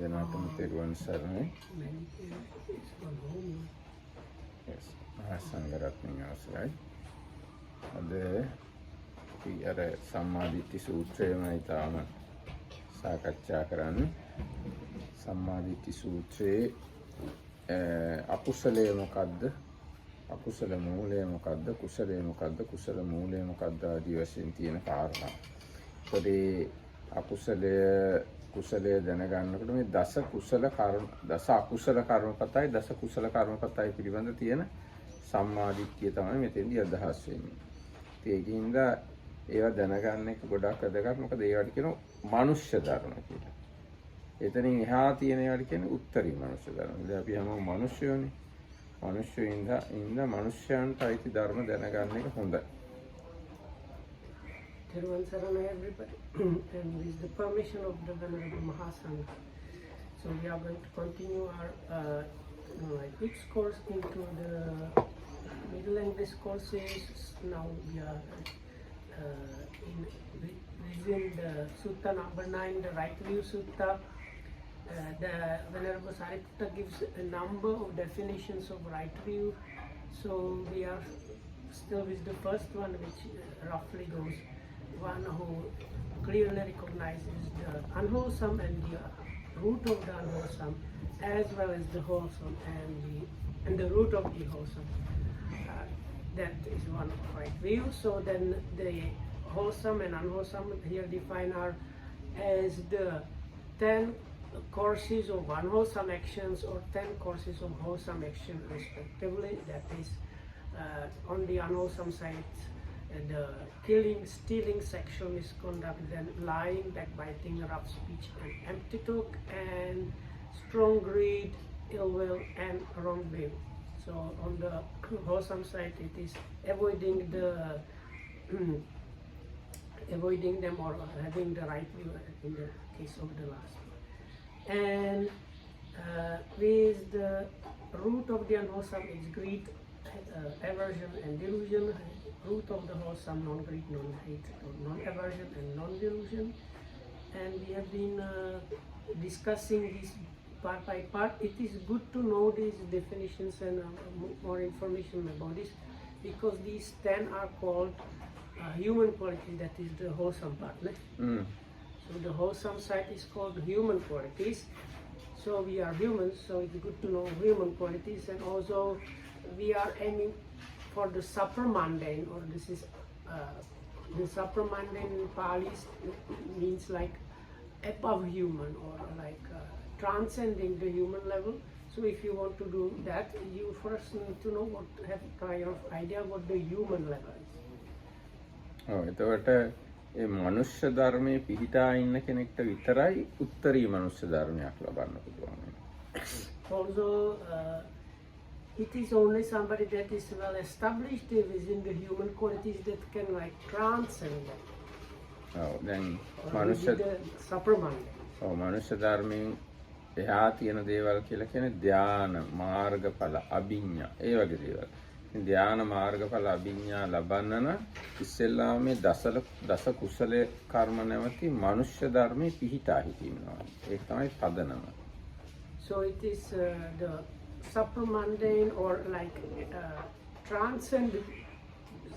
දෙනාටම තෙරුවන් සරණයි. Yes. සංඝරත්නයන් අවසරයි. අද අපි අර සම්මාදිට්ඨි සූත්‍රයමයි තාම සාකච්ඡා කරන්නේ. සම්මාදිට්ඨි සූත්‍රයේ අකුසලයේ මොකද්ද? අකුසල මූලය මොකද්ද? කුසලයේ මොකද්ද? කුසල මූලය මොකද්ද? ආදී වශයෙන් තියෙන කාරණා. ඒකේ කුසලය දැනගන්නකොට මේ දස කුසල කර්ම, දස අකුසල කර්මපතයි, දස කුසල කර්මපතයි පිළිබඳ තියෙන සම්මාදිට්ඨිය තමයි මෙතෙන්දී අදහස් වෙන්නේ. ඒකින්ද ඒවා දැනගන්න එක ගොඩක් වැදගත්. මොකද ඒවට කියනවා මනුෂ්‍ය ධර්ම කියලා. එතනින් එහා තියෙන ඒවාට කියන්නේ උත්තරී මනුෂ්‍ය ධර්ම. ඉතින් අපි හැමෝම මනුෂ්‍යයෝනේ. මනුෂ්‍යයින්ද මනුෂ්‍යයන්ට අයිති ධර්ම දැනගන්න එක හොඳයි. Everyone, everybody, and with the permission of the Venerable Mahasangha, so we are going to continue our English course into the Middle English courses. Now we are within the Sutta number 9, the Right View Sutta. The Venerable Sariputta gives a number of definitions of right view. So we are still with the first one, which roughly goes. One who clearly recognizes the unwholesome and the root of the unwholesome, as well as the wholesome and the root of the wholesome. That is one right view. So then the wholesome and unwholesome here defined are as the 10 courses of unwholesome actions or 10 courses of wholesome action respectively. That is on the unwholesome side, the killing, stealing, sexual misconduct, then lying, backbiting, rough speech, and empty talk, and strong greed, ill will, and wrong will. So on the wholesome side, it is avoiding them or having the right view in the case of the last one. And with the root of the unwholesome is greed, aversion, and delusion. Root of the wholesome, non-greed, non-hatred, or non-aversion and non-delusion. And we have been discussing this part by part. It is good to know these definitions and more information about this, because these 10 are called human qualities, that is the wholesome part. So the wholesome side is called human qualities. So we are humans, so it's good to know human qualities, and also we are aiming for the supramundane, or this is the supramundane in Pali means like above human, or like transcending the human level. So if you want to do that, you first need to know have kind of idea what the human level is. එතකොට ඒ මනුෂ්‍ය ධර්මයේ පිහිටා ඉන්න කෙනෙක්ට විතරයි උත්තරී මනුෂ්‍ය ධර්මයක් ලබන්න පුළුවන්. Also, it is only somebody that is well established within the human qualities that can like transcend them. දැන් මනුෂ්‍ය ධර්මයෙන් එහා තියෙන දේවල් කියලා කියන්නේ ධාන, මාර්ගඵල, අභිඥා, ඒ වගේ දේවල්. ධාන, මාර්ගඵල, අභිඥා ලබන්න නම් ඉස්සෙල්ලාම මේ දස කුසල කර්ම නැවති මනුෂ්‍ය ධර්මයේ පිහිටා හිටිනවා. ඒක තමයි පදනම. So it is the supramundane, or like transcend.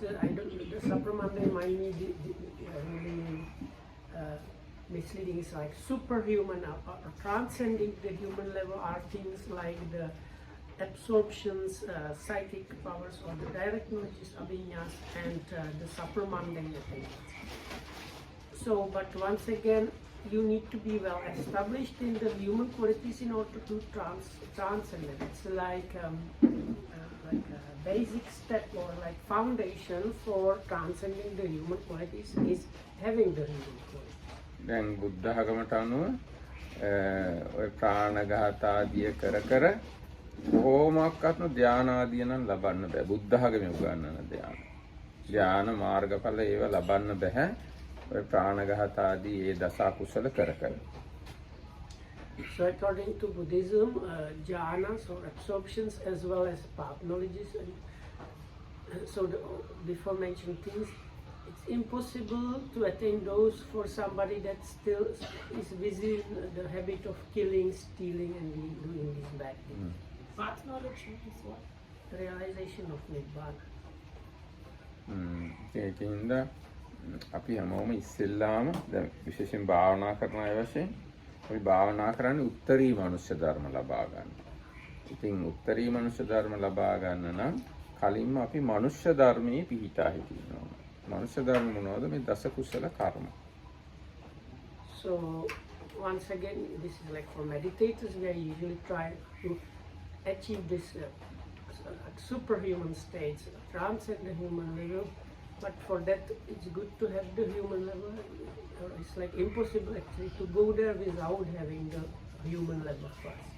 The supramundane might be really misleading. It's like superhuman or transcending the human level are things like the absorptions, psychic powers, or the direct knowledges, abhinyas, and the supramundane things. So, but once again, you need to be well established in the human qualities in order to transcend it. It's like a basic step or like foundation for transcending the human qualities is having the human qualities. දැන් බුද්ධ ධර්මයට අනුව ඔය ප්‍රාණඝාත ආදිය කර කොහොමකත් ධාන ආදිය නම් ලබන්න බෑ. බුද්ධ ධර්මයේ උගන්වන ධාන මාර්ගඵල ඒව ලබන්න බෑ. ඔය ප්‍රාණඝාත ආදී ඒ දස අකුසල කර. So according to Buddhism, jhanas or absorptions as well as path knowledges, and so the before mentioned things it's impossible to attain those for somebody that still is busy in the habit of killing, stealing, and doing these bad things. Path knowledge is what? Realization of Nibbana. ඒකින්ද අපි හැමෝම ඉස්සෙල්ලාම දැන් විශේෂයෙන් භාවනා කරන අය වශයෙන් අපි භාවනා කරන්නේ උත්තරී මනුෂ්‍ය ධර්ම ලබා ගන්න. ඉතින් උත්තරී මනුෂ්‍ය ධර්ම ලබා ගන්න නම් කලින්ම අපි මනුෂ්‍ය ධර්මයේ පිහිටා හිටින්න ඕන. මනුෂ්‍ය ධර්ම මොනවද? මේ දස කුසල කර්ම. So once again, this is like for meditators, we usually try to achieve this superhuman states, transcend the human level. But for that, it's good to have the human level. It's like impossible actually to go there without having the human level first.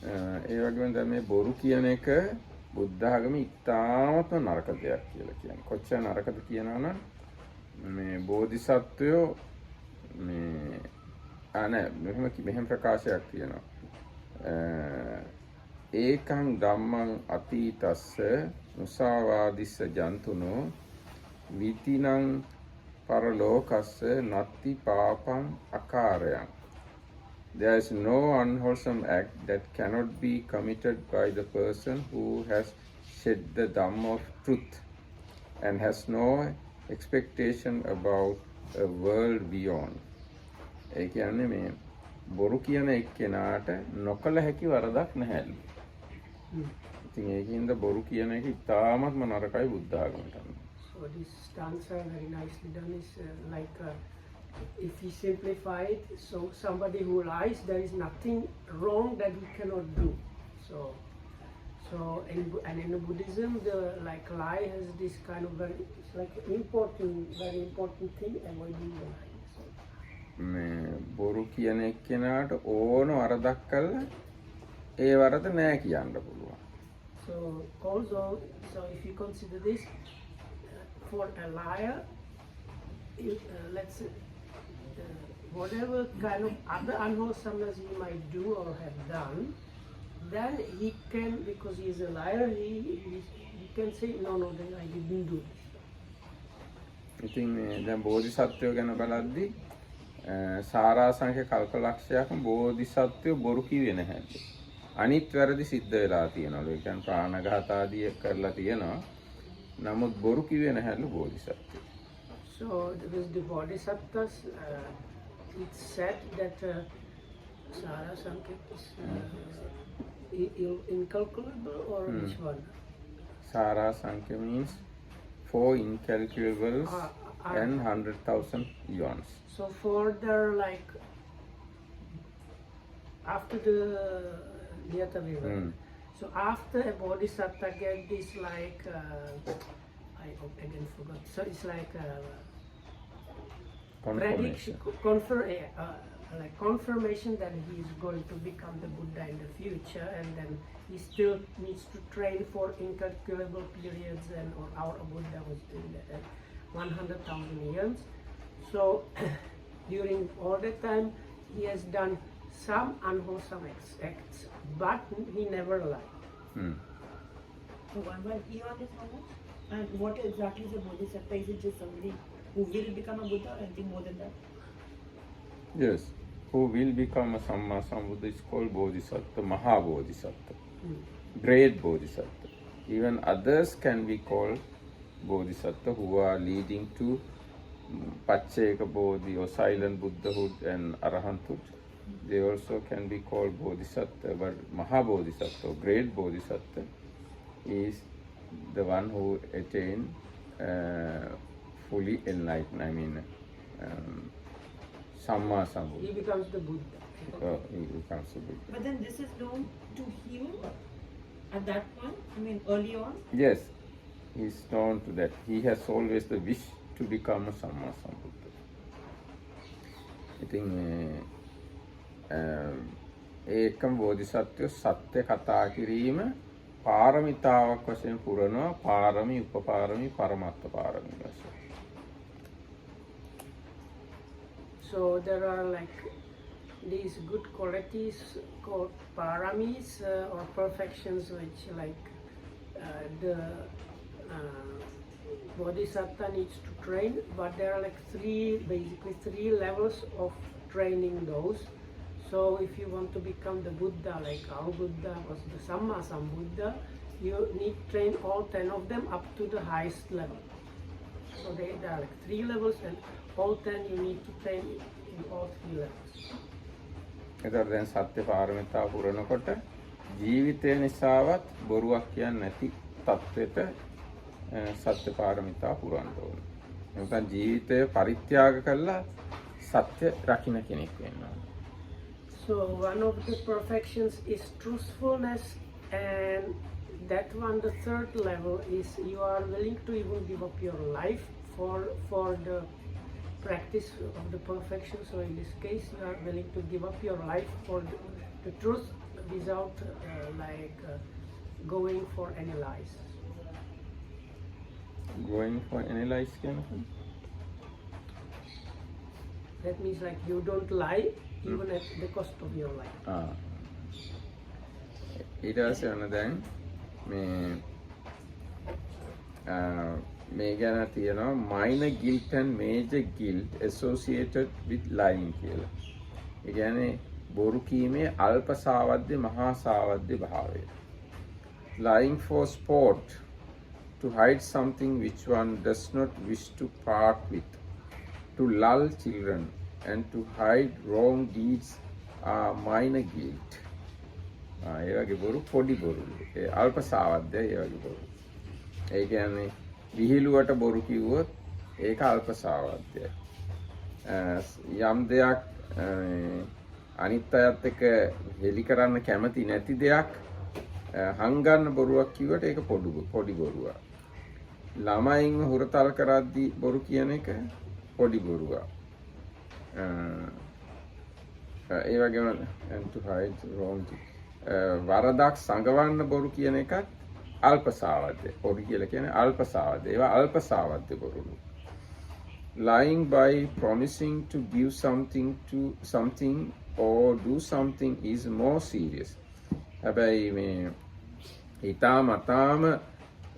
ඒ වගේම දැන් මේ බොරු කියන එක බුද්ධ ආගමේ ඉතාමත්ම නරක දෙයක් කියලා කියන්නේ. කොච්චර නරකද කියනවා නම් මේ බෝධිසත්වයෝ මේ මෙහෙම ප්‍රකාශයක් තියෙනවා. ඒකං ධම්මං අතීතස්ස මුසාවාදිස්ස ජන්තුනෝ විතිනං පරලෝකස්ස නත්ති පාපං අකාරයං. There is no unwholesome act that cannot be committed by the person who has shed the Dhamma of truth and has no expectation about a world beyond. ඒ කියන්නේ මේ බොරු කියන එක්කෙනාට නොකල හැකි වරදක් නැහැලු. ඉතින් ඒකින්ද බොරු කියන එක ඉතාමත්ම නරකයි බුද්ධ ආගමට. So this stanza very nicely done is like if we simplify it, so somebody who lies, there is nothing wrong that he cannot do. So in Buddhism, the like lie has this kind of very, it's like very important thing, avoiding the lying. So මේ බොරු කියන එක්කෙනාට ඕන වරදක් කළා ඒ වරද නෑ කියන්න පුළුවන්. So also, so if you consider this, for a liar, let's say, whatever kind of other unwholesomeness he might do or have done, then he can, because he is a liar, he can say, no, then I didn't do this. ඉතින් මේ දැන් බෝධිසත්වයෝ ගැන බලද්දී සාරාංශක කල්පලක්ෂයක් බෝධිසත්වයෝ බොරු කිව්වේ නැහැ. අනිත් වැරදි සිද්ධ වෙලා තියෙනවලු. ඒ කියන්නේ ප්‍රාණඝාත ආදී කරලා තියෙනවා. නමුත් බොරු කිව්වේ නැහැලු බෝධිසත්වයෝ. So with the bodhisattvas, it's said that Sara Sanket is incalculable or which one? Sara Sankhya means 4 incalculables and 100,000 eons. So for their like after the Niyata Viveka. So after a bodhisattva get this like I again forgot. So it's like prediction, like confirmation that he is going to become the Buddha in the future, and then he still needs to train for incalculable periods, and or our Buddha was doing that 100,000 years. So during all that time, he has done some unwholesome acts, but he never lied. So 1 eon is how much? And what exactly is a bodhisattva? Is it just somebody who will become a Buddha or anything more than that? Yes, who will become a Samma Sambuddha is called Bodhisattva, Maha Bodhisattva, Great Bodhisattva. Even others can be called Bodhisattva who are leading to Pacceka Bodhi or silent Buddhahood and Arahanthood. They also can be called Bodhisattva, but Maha Bodhisattva, Great Bodhisattva, is the one who attained fully enlightened. I mean, Samma Sambuddha. He becomes the Buddha. He becomes a Buddha. But then this is known to him at that point? I mean, early on? Yes, he is known to that. He has always the wish to become a Samma Sambuddha. I think ඒකම බෝධිසත්වය සත්‍ය කතා කිරීම පාරමිතාවක් වශයෙන් පුරනවා. පාරමී, උපපාරමී, පරමත්ත පාරමී වශයෙන්. So there are like these good qualities called paramis or perfections, which like the Bodhisattva needs to train, but there are like basically three levels of training those. So if you want to become the Buddha, like our Buddha was the Samma Sambuddha, you need to train all 10 of them up to the highest level. So there are like 3 levels, and all 10 you need to train in all 3 levels. එතකොට දැන් සත්‍ය පාරමිතාව පුරනකොට ජීවිතය නිසාවත් බොරුවක් කියන්නේ නැති තත්වෙට සත්‍ය පාරමිතාව පුරන්න ඕනේ. නැත්නම් ජීවිතය පරිත්‍යාග කළා සත්‍ය රකින්න කෙනෙක් වෙන්න ඕනේ. So one of the perfections is truthfulness, and that one, the third level, is you are willing to even give up your life for the practice of the perfection. So in this case, you are willing to give up your life for the truth without going for any lies. Going for any lies කියන්නේ? That means like you don't lie even at the cost of your life. ඊට පස්සේ ඔන්න දැන් මේ ගැන තියෙනවා minor guilt and major guilt associated with lying කියලා. ඒ කියන්නේ බොරු කීමේ අල්ප සාවද්‍ය මහා සාවද්‍ය භාවය. Lying for sport, to hide something which one does not wish to part with, to lull children, and to hide wrong deeds are minor guilt. ඒ වගේ බොරු පොඩි බොරු. ඒ අල්ප සාවද්‍ය ඒ වගේ බොරු. ඒ කියන්නේ විහිළුවට බොරු කිව්වොත් ඒක අල්ප සාවද්‍යයි. යම් දෙයක් අනිත් අයත් එක්ක හෙලි කරන්න කැමති නැති දෙයක් හංගන්න බොරුවක් කිව්වට ඒක පොඩි බොරුවක්. ළමයින්ව හුරතල් කරද්දී බොරු කියන එක පොඩි බොරුවක්. ඒ වගේම and to hide wrong වරදක් සංගවන්න බොරු කියන එකත් අල්ප සාවද්‍ය. පොඩි කියලා කියන්නේ අල්ප සාවද්‍ය. ඒවා අල්ප සාවද්‍ය බොරුලු. Lying by promising to give something or do something is more serious. හැබැයි මේ ඊටාම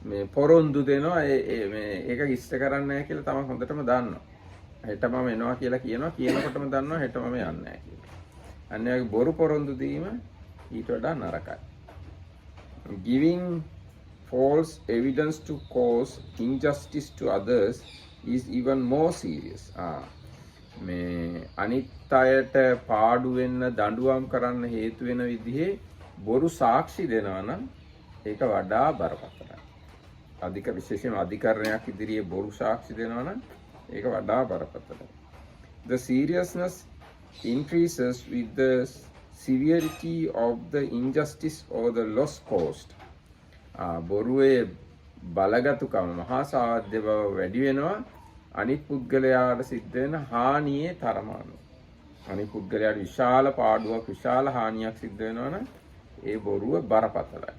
මේ පොරොන්දු දෙනවා ඒක ඉෂ්ට කරන්නේ නැහැ කියලා තමයි හොඳටම දන්නවා. හෙට මම එනවා කියලා කියනකොටම දන්නවා හෙට මම යන්නේ නැහැ කියලා. අන්න ඒ බොරු පොරොන්දු දීම ඊට වඩා නරකයි. Giving false evidence to cause injustice to others is even more serious. මේ අනිත් අයට පාඩු වෙන්න දඬුවම් කරන්න හේතු වෙන විදිහේ බොරු සාක්ෂි දෙනවා නම් ඒක වඩා බරපතලයි. අධික විශේෂයෙන්ම අධිකරණයක් ඉදිරියේ බොරු සාක්ෂි දෙනවා නම් ඒක වඩා බරපතලයි. The seriousness increases with the severity of the injustice or the loss caused. බොරුවේ බලගතුකම මහා සාවද්‍ය බව වැඩි වෙනවා අනිත් පුද්ගලයාට සිද්ධ වෙන හානියේ තරම අනුව. අනිත් පුද්ගලයාට විශාල පාඩුවක් විශාල හානියක් සිද්ධ වෙනවා නම් ඒ බොරුව බරපතලයි.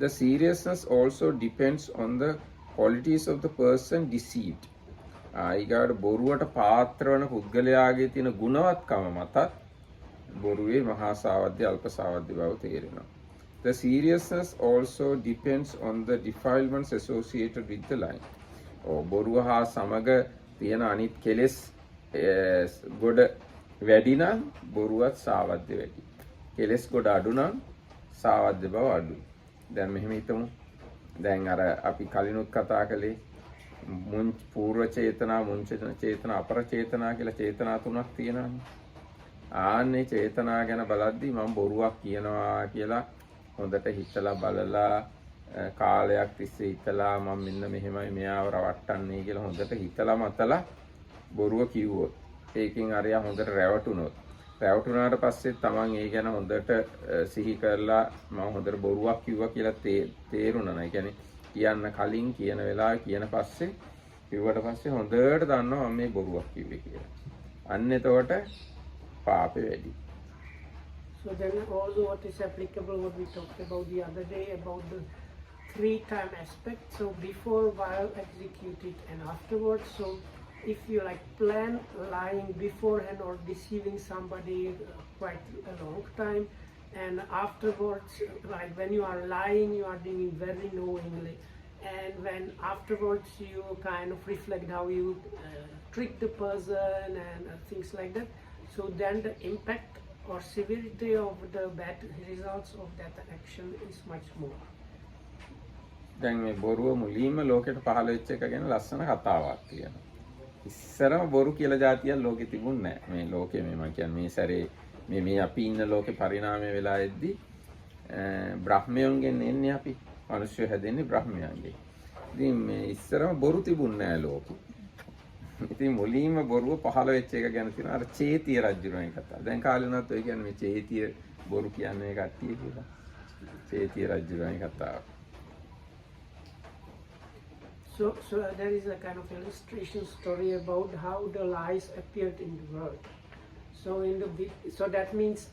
The seriousness also depends on the qualities of the person deceived. ඊගාට බොරුවට පාත්‍ර වන පුද්ගලයාගේ තියෙන ගුණවත්කම මතත් බොරුවේ මහා සාවද්‍ය අල්ප සාවද්‍ය බව තේරෙනවා. The seriousness also depends on the defilements associated with the lying. බොරුව හා සමග තියෙන අනිත් කෙලෙස් ගොඩ වැඩි නම් බොරුවත් සාවද්‍ය වැඩි. කෙලෙස් ගොඩ අඩු නම් සාවද්‍ය බව අඩුයි. දැන් මෙහෙම හිතමු. දැන් අර අපි කලිනුත් කතා කළේ පූර්ව චේතනා, මුංච චේතනා, අපර චේතනා කියලා චේතනා තුනක් තියෙනවානේ. ආන්නේ චේතනා ගැන බලද්දී මම බොරුවක් කියනවා කියලා හොඳට හිතලා බලලා කාලයක් තිස්සේ හිතලා මම මෙන්න මෙහෙමයි මෙයාව රවට්ටන්නේ කියලා හොඳට හිතලා මතලා බොරුව කිව්වොත් ඒකෙන් අරයා හොඳට රැවටුණාට පස්සේ තමන් ඒ ගැන හොඳට සිහි කරලා මම හොඳට බොරුවක් කිව්වා කියලා තේරුණා නේද? කියන්නේ කියන්න කලින් කියන වෙලාවේ කියන පස්සේ කිව්වට පස්සේ හොඳට දන්නවා මම මේ බොරුවක් කිව්වේ කියලා. අන්න එතකොට පාපේ වැඩි. So then also what is applicable, what we talked about the other day about the 3-time aspect. So before, while executed, and afterwards. So if you like plan lying beforehand or deceiving somebody quite a long time, and afterwards, like when you are lying, you are doing very knowingly, and when afterwards you kind of reflect how you treat the person and things like that, so then the impact or severity of the bad results of that action is much more. දැන් මේ බොරුව මුලින්ම ලෝකෙට පහළ වෙච්ච එක ගැන ලස්සන කතාවක් තියෙනවා. ඉස්සරම බොරු කියලා જાතියක් ලෝකෙ තිබුණේ නැහැ. මේ ලෝකෙ මේ මම කියන්නේ මේ සැරේ මේ අපි ඉන්න ලෝකේ පරිණාමය වෙලා එද්දි බ්‍රහ්මයන්ගෙන් එන්නේ අපි මිනිස්සු හැදෙන්නේ බ්‍රහ්මයන්ගෙන්. ඉතින් මේ ඉස්සරම බොරු තිබුණේ නැහැ ලෝකෙ. ඉතින් මුලින්ම බොරුව පහළ වෙච්ච එක ගැන තියෙනවා අර චේතිය රජුගේ කතාව. දැන් කාලේ වුණත් ඔය කියන්නේ මේ චේතිය බොරු කියන්නේ කට්ටිය කියලා. චේතිය රජුගේ කතාව. So there is a kind of illustration story about how the lies appeared in the world. So that means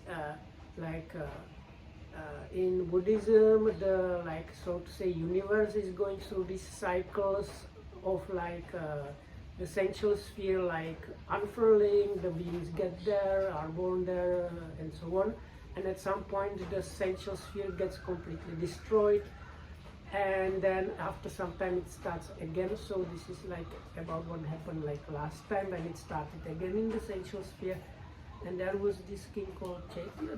in Buddhism, the so to say universe is going through these cycles of the sensual sphere unfurling, the beings get there, are born there, and so on. And at some point, the sensual sphere gets completely destroyed. And then after some time it starts again. So this is about what happened last time when it started again in the sensual sphere. And there was this king called Chaitya.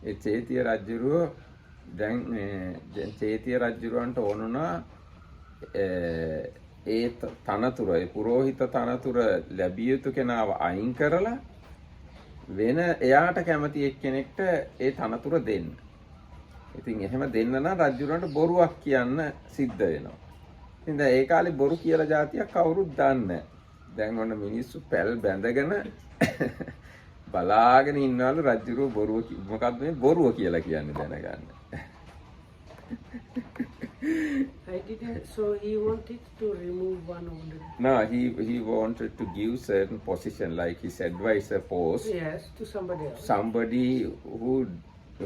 ඒ චේතිය රජුරෝ දැන් චේතිය රජුරවන්ට ඕනුණා ඒ තනතුර ඒ පුරෝහිත තනතුර ලැබිය යුතු කෙනාව අයින් කරලා වෙන එයාට කැමති එක්කෙනෙක්ට ඒ තනතුර දෙන්න. ඉතින් එහෙම දෙන්න නම් රජුරන්ට බොරුවක් කියන්න සිද්ධ වෙනවා. ඉතින් දැන් ඒ කාලේ බොරු කියලා જાතියක් කවුරුත් දන්නේ නැහැ. දැන් ඔන්න මිනිස්සු පැල් බැඳගෙන බලාගෙන ඉන්නවලු රජුරෝ බොරුව මොකක්ද මේ බොරුව කියලා කියන්නේ දැනගන්න. I didn't. So he wanted to remove one of the. No, he wanted to give certain position like his advisor post. Yes, to somebody else. Somebody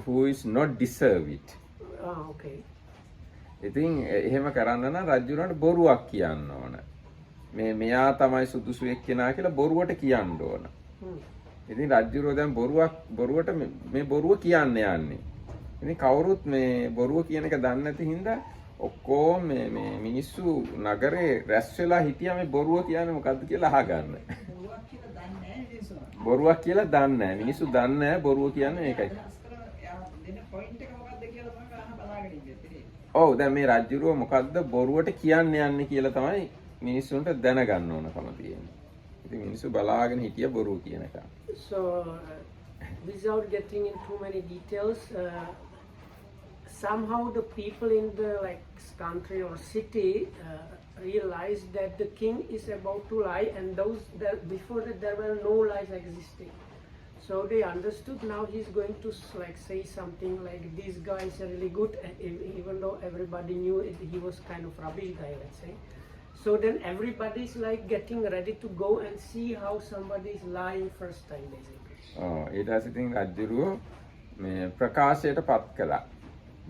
who is not deserve it. Ah, okay. ඉතින් එහෙම කරන්න නම් රජුරන්ට බොරුවක් කියන්න ඕන. මෙයා තමයි සුදුසු එක්කෙනා කියලා බොරුවට කියන්න ඕන. ඉතින් රජුරෝ දැන් බොරුවට මේ බොරුව කියන්න යන්නේ. ඉතින් කවුරුත් මේ බොරුව කියන එක දන්නේ නැති හින්දා ඔක්කොම මේ මිනිස්සු නගරේ රැස් වෙලා හිටියා මේ බොරුව කියන්නේ මොකද්ද කියලා අහගන්න. බොරුවක් කියලා දන්නේ නැහැ. මිනිස්සු දන්නේ නැහැ බොරුව කියන්නේ මේකයි. ඔව් දැන් මේ රජුරෝ මොකද්ද බොරුවට කියන්න යන්නේ කියලා තමයි මිනිස්සුන්ට දැනගන්න ඕනකම තියෙන්නේ. ඉතින් මිනිස්සු බලාගෙන හිටිය බොරුව කියන එක. So without getting into too many details, somehow the people in the country or city realized that the king is about to lie, and before that there were no lies existing. So they understood now he's going to say something like this guy is really good, even though everybody knew he was kind of rubbish guy, let's say. So then everybody's getting ready to go and see how somebody is lying first time basically. Oh, ඊට පස්සේ ඉතින් රජුරෝ මේ ප්‍රකාශයට පත් කළා.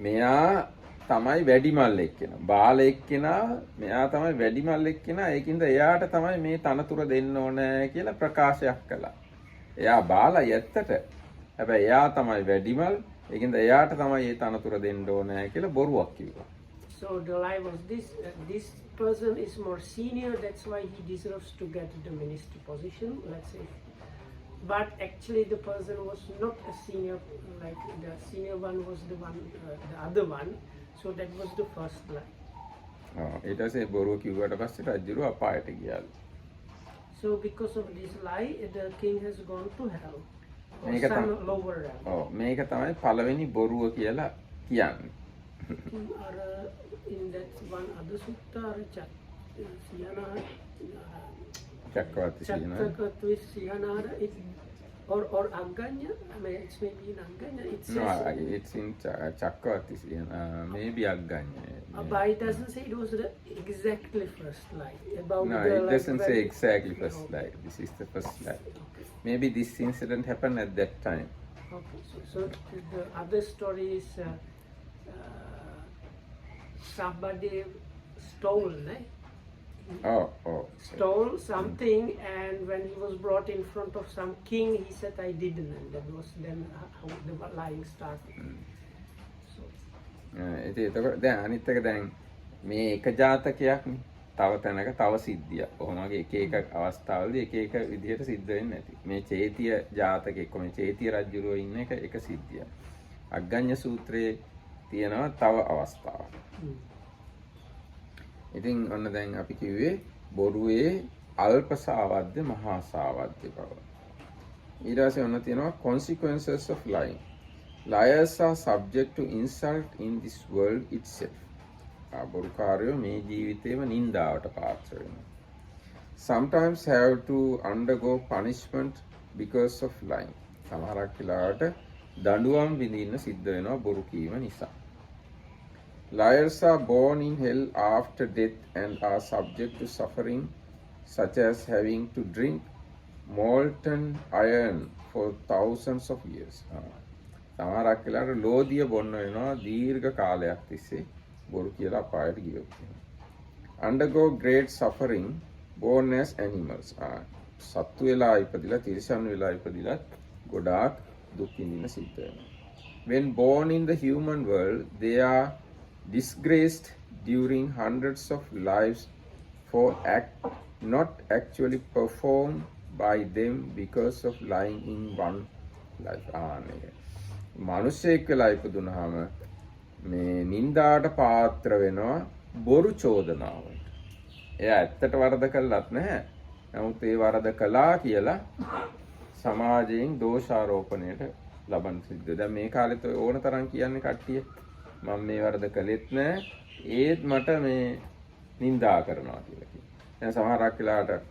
මෙයා තමයි වැඩිමල් එක්කෙනා. බාල එක්කෙනා මෙයා තමයි වැඩිමල් එක්කෙනා. ඒකින්ද එයාට තමයි මේ තනතුර දෙන්න ඕනේ කියලා ප්‍රකාශයක් කළා. එයා බාලයි ඇත්තට. හැබැයි එයා තමයි වැඩිමල්. ඒකින්ද එයාට තමයි මේ තනතුර දෙන්න ඕනේ කියලා බොරුවක් කිව්වා. So the lie was this person is more senior, that's why he deserves to get the ministry position, let's say. But actually the person was not a senior, the senior one was the other one. So that was the first lie. ඊට පස්සේ බොරුව කිව්වට පස්සේ රජුරෝ අපායට ගියාලු. So because of this lie, the king has gone to hell. Or මේක some lower realm. ඔව් මේක තමයි පළවෙනි බොරුව කියලා කියන්නේ. In that one other sutta, Chakravarti Siyanara, or Aganya, I mean it's maybe in Aganya, it says. No, it's in Chakravati, maybe Aganya. But it doesn't say it was the exactly first lie. About No, the, it doesn't say exactly first lie. This is the first lie. Okay. Maybe this incident happened at that time. Okay, so the other story is somebody stole, right? Stole something, and when he was brought in front of some king, he said, I didn't, and that was then how the lying started. So ඉතින් එතකොට දැන් අනිත් එක දැන් මේ එක ජාතකයක්නේ. තව තැනක තව සිද්ධියක්. කොහොම වගේ එක එක අවස්ථාවලදී එක එක විදිහට සිද්ධ වෙන්නේ නැති. මේ චේතිය ජාතකෙක මේ චේතිය රජුරෝ ඉන්න එක සිද්ධියක්. අග්ගඤ්ඤ සූත්‍රයේ තියෙනවා තව අවස්ථාවක්. ඉතින් ඔන්න දැන් අපි කිව්වේ බොරුවේ අල්ප සාවද්‍ය මහා සාවද්‍ය බව. ඊට පස්සේ ඔන්න තියෙනවා consequences of lying. Liars are subject to insult in this world itself. බොරුකාරයෝ මේ ජීවිතේම නින්දාවට පාත්‍ර වෙනවා. Sometimes have to undergo punishment because of lying. සමහරක් වෙලාවට දඬුවම් විඳින්න සිද්ධ වෙනවා බොරු කීම නිසා. Liars are born in hell after death and are subject to suffering such as having to drink molten iron for thousands of years. සමහරක් වෙලාවට ලෝදිය බොන්න වෙනවා දීර්ඝ කාලයක් තිස්සේ බොරු කියලා අපායට ගියොත්. Undergo great suffering born as animals. සත්තු වෙලා ඉපදිලා තිරිසන් වෙලා ඉපදිලා ගොඩාක් දුක් විඳින්න සිද්ධ වෙනවා. When born in the human world, they are disgraced during hundreds of lives for act not actually performed by them because of lying in one life. මිනිසෙක් වෙලා ඉපදුනහම මේ නින්දාට පාත්‍ර වෙනවා බොරු චෝදනාවට. එයා ඇත්තට වරද කළත් නැහැ. නමුත් ඒ වරද කළා කියලා සමාජයෙන් දෝෂාරෝපණයට ලබන සිද්ධ. දැන් මේ කාලෙත් ඕන තරම් කියන්නේ කට්ටිය මම මේ වරද කළෙත් නැහැ. ඒත් මට මේ නින්දා කරනවා කියලා කියනවා. දැන් සමහරක් වෙලාවට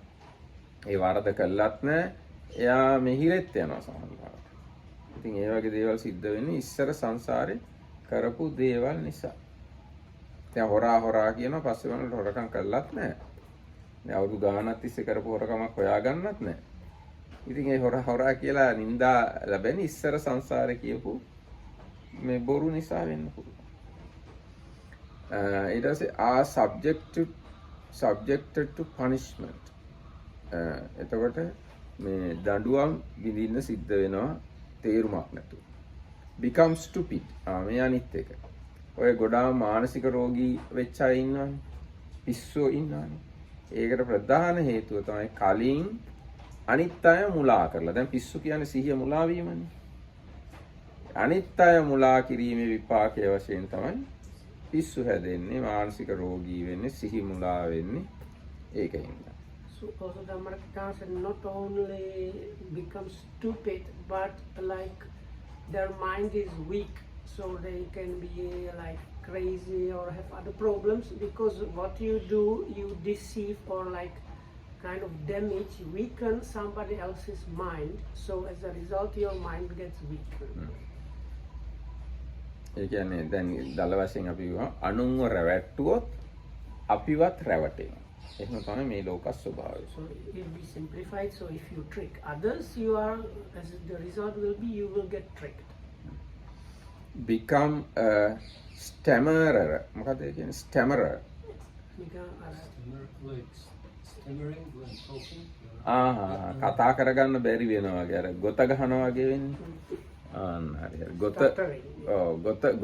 ඒ වරද කළත් නැහැ. එයා මෙහිරෙත් යනවා සමහරවිට. ඉතින් ඒ වගේ දේවල් සිද්ධ වෙන්නේ ඉස්සර සංසාරේ කරපු දේවල් නිසා. දැන් හොරා කියනවා පස්සේ වුණාට හොරකම් කළත් නැහැ. දැන් අවුරුදු ගානක් තිස්සේ කරපු හොරකමක් හොයාගන්නත් නැහැ. ඉතින් ඒ හොරා කියලා නින්දා ලැබෙන්නේ ඉස්සර සංසාරේ කියපු මේ බොරු නිසා වෙන්න පුළුවන්. ඊට පස්සේ are subjected to punishment. එතකොට මේ දඬුවම් විඳින්න සිද්ධ වෙනවා තේරුමක් නැතුව. become stupid. මේ අනිත් එක. ඔය ගොඩාක් මානසික රෝගී වෙච්ච අය ඉන්නවනේ. පිස්සුව ඉන්නවනේ. ඒකට ප්‍රධාන හේතුව තමයි කලින් අනිත් අය මුලා කරලා. දැන් පිස්සු කියන්නේ සිහිය මුලා වීමනේ. අනිත් අය මුලා කිරීමේ විපාකයේ වශයෙන් තමයි පිස්සු හැදෙන්නේ, මානසික රෝගී වෙන්නේ, සිහි මුලා වෙන්නේ. ඒකින්ද. So also the Americans not only become stupid, but like their mind is weak, so they can be like crazy or have other problems because what you do, you deceive or like kind of damage, weaken somebody else's mind. So as a result, your mind gets weak. ඒ කියන්නේ දැන් දල වශයෙන් අපි කියනවා අනුන්ව රැවට්ටුවොත් අපිවත් රැවටෙනවා. එහෙම තමයි මේ ලෝක ස්වභාවය. So it will be simplified. So if you trick others, you are, as the result will be, you will get tricked. Become a stammerer. මොකද ඒ කියන්නේ stammerer? Like stammering when talking. කතා කරගන්න බැරි වෙනවා වගේ අර ගොත ගහනවා වගේ වෙන්නේ. හරි.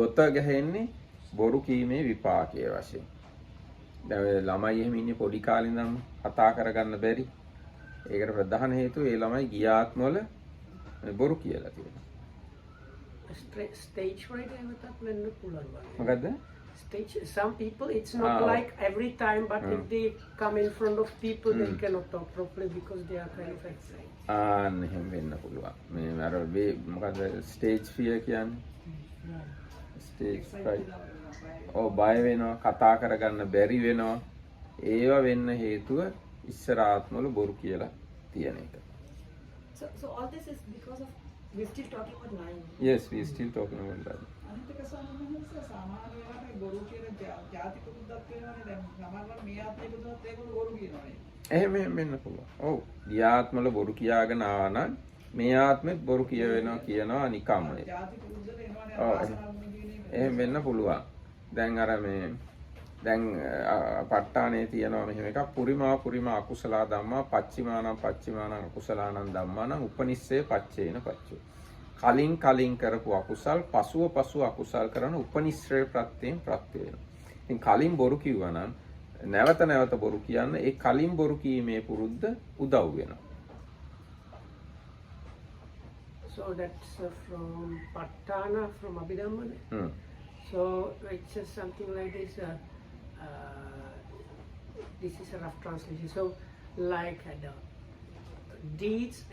ගොත ගහන්නේ බොරු කීමේ විපාකයේ වශයෙන්. දැන් ළමයි එහෙම ඉන්නේ පොඩි කාලේ ඉඳන් කතා කරගන්න බැරි. ඒකට ප්‍රධාන හේතුව ඒ ළමයි ගියාත්මවල බොරු කියලා තියෙනවා. Stage fright එවතත් වෙන්න පුළුවන්. මොකද්ද? Stage, some people it's not like every time, but if they come in front of people, they cannot talk properly because they are kind of afraid. එහෙම වෙන්න පුළුවන්. මේ අර මොකද්ද stage fear කියන්නේ? Stage fright. බය වෙනවා, කතා කරගන්න බැරි වෙනවා. ඒවා වෙන්න හේතුව ඉස්සර ආත්මවල බොරු කියලා තියෙන එක. So all this is because of we're still talking about lying. Yes, we are still talking about that. අනිත් එක සාමාන්‍ය වෙලාවට බොරු කියන ජාතික බුද්ධක් වෙනවනේ දැන් සමහරවල් මේ ආත්මයක දුන්නත් ඒගොල්ලෝ බොරු කියනවනේ. එහෙම වෙන්න පුළුවන්. ඔව්. ගියාත්මවල බොරු කියාගෙන ආවා නම් මේ ආත්මෙත් බොරු කියනවා නිකම්ම. ජාතික බුද්ධද එනවනේ ආසනාවුනේ කියන එක. එහෙම වෙන්න පුළුවන්. දැන් අර මේ දැන් ප ဋ ාණේ තියෙනවා මෙහෙම එකක් පුරිමා අකුසලා ධම්මා පච්චිමානං අකුසලානං ධම්මානං උපනිස්සේ පච්චේන පච්චෝ. කලින් කරපු අකුසල් පසුව අකුසල් කරන උපනිශ්‍රය ප්‍රත්‍යයෙන් ප්‍රත්‍ය වෙනවා. ඉතින් කලින් බොරු කිව්වා නම් නැවත බොරු කියන්න ඒ කලින් බොරු කීමේ පුරුද්ද උදව් වෙනවා. So that's from Patana, from Abhidhamma. So it says something like this. This is a rough translation. So like the deeds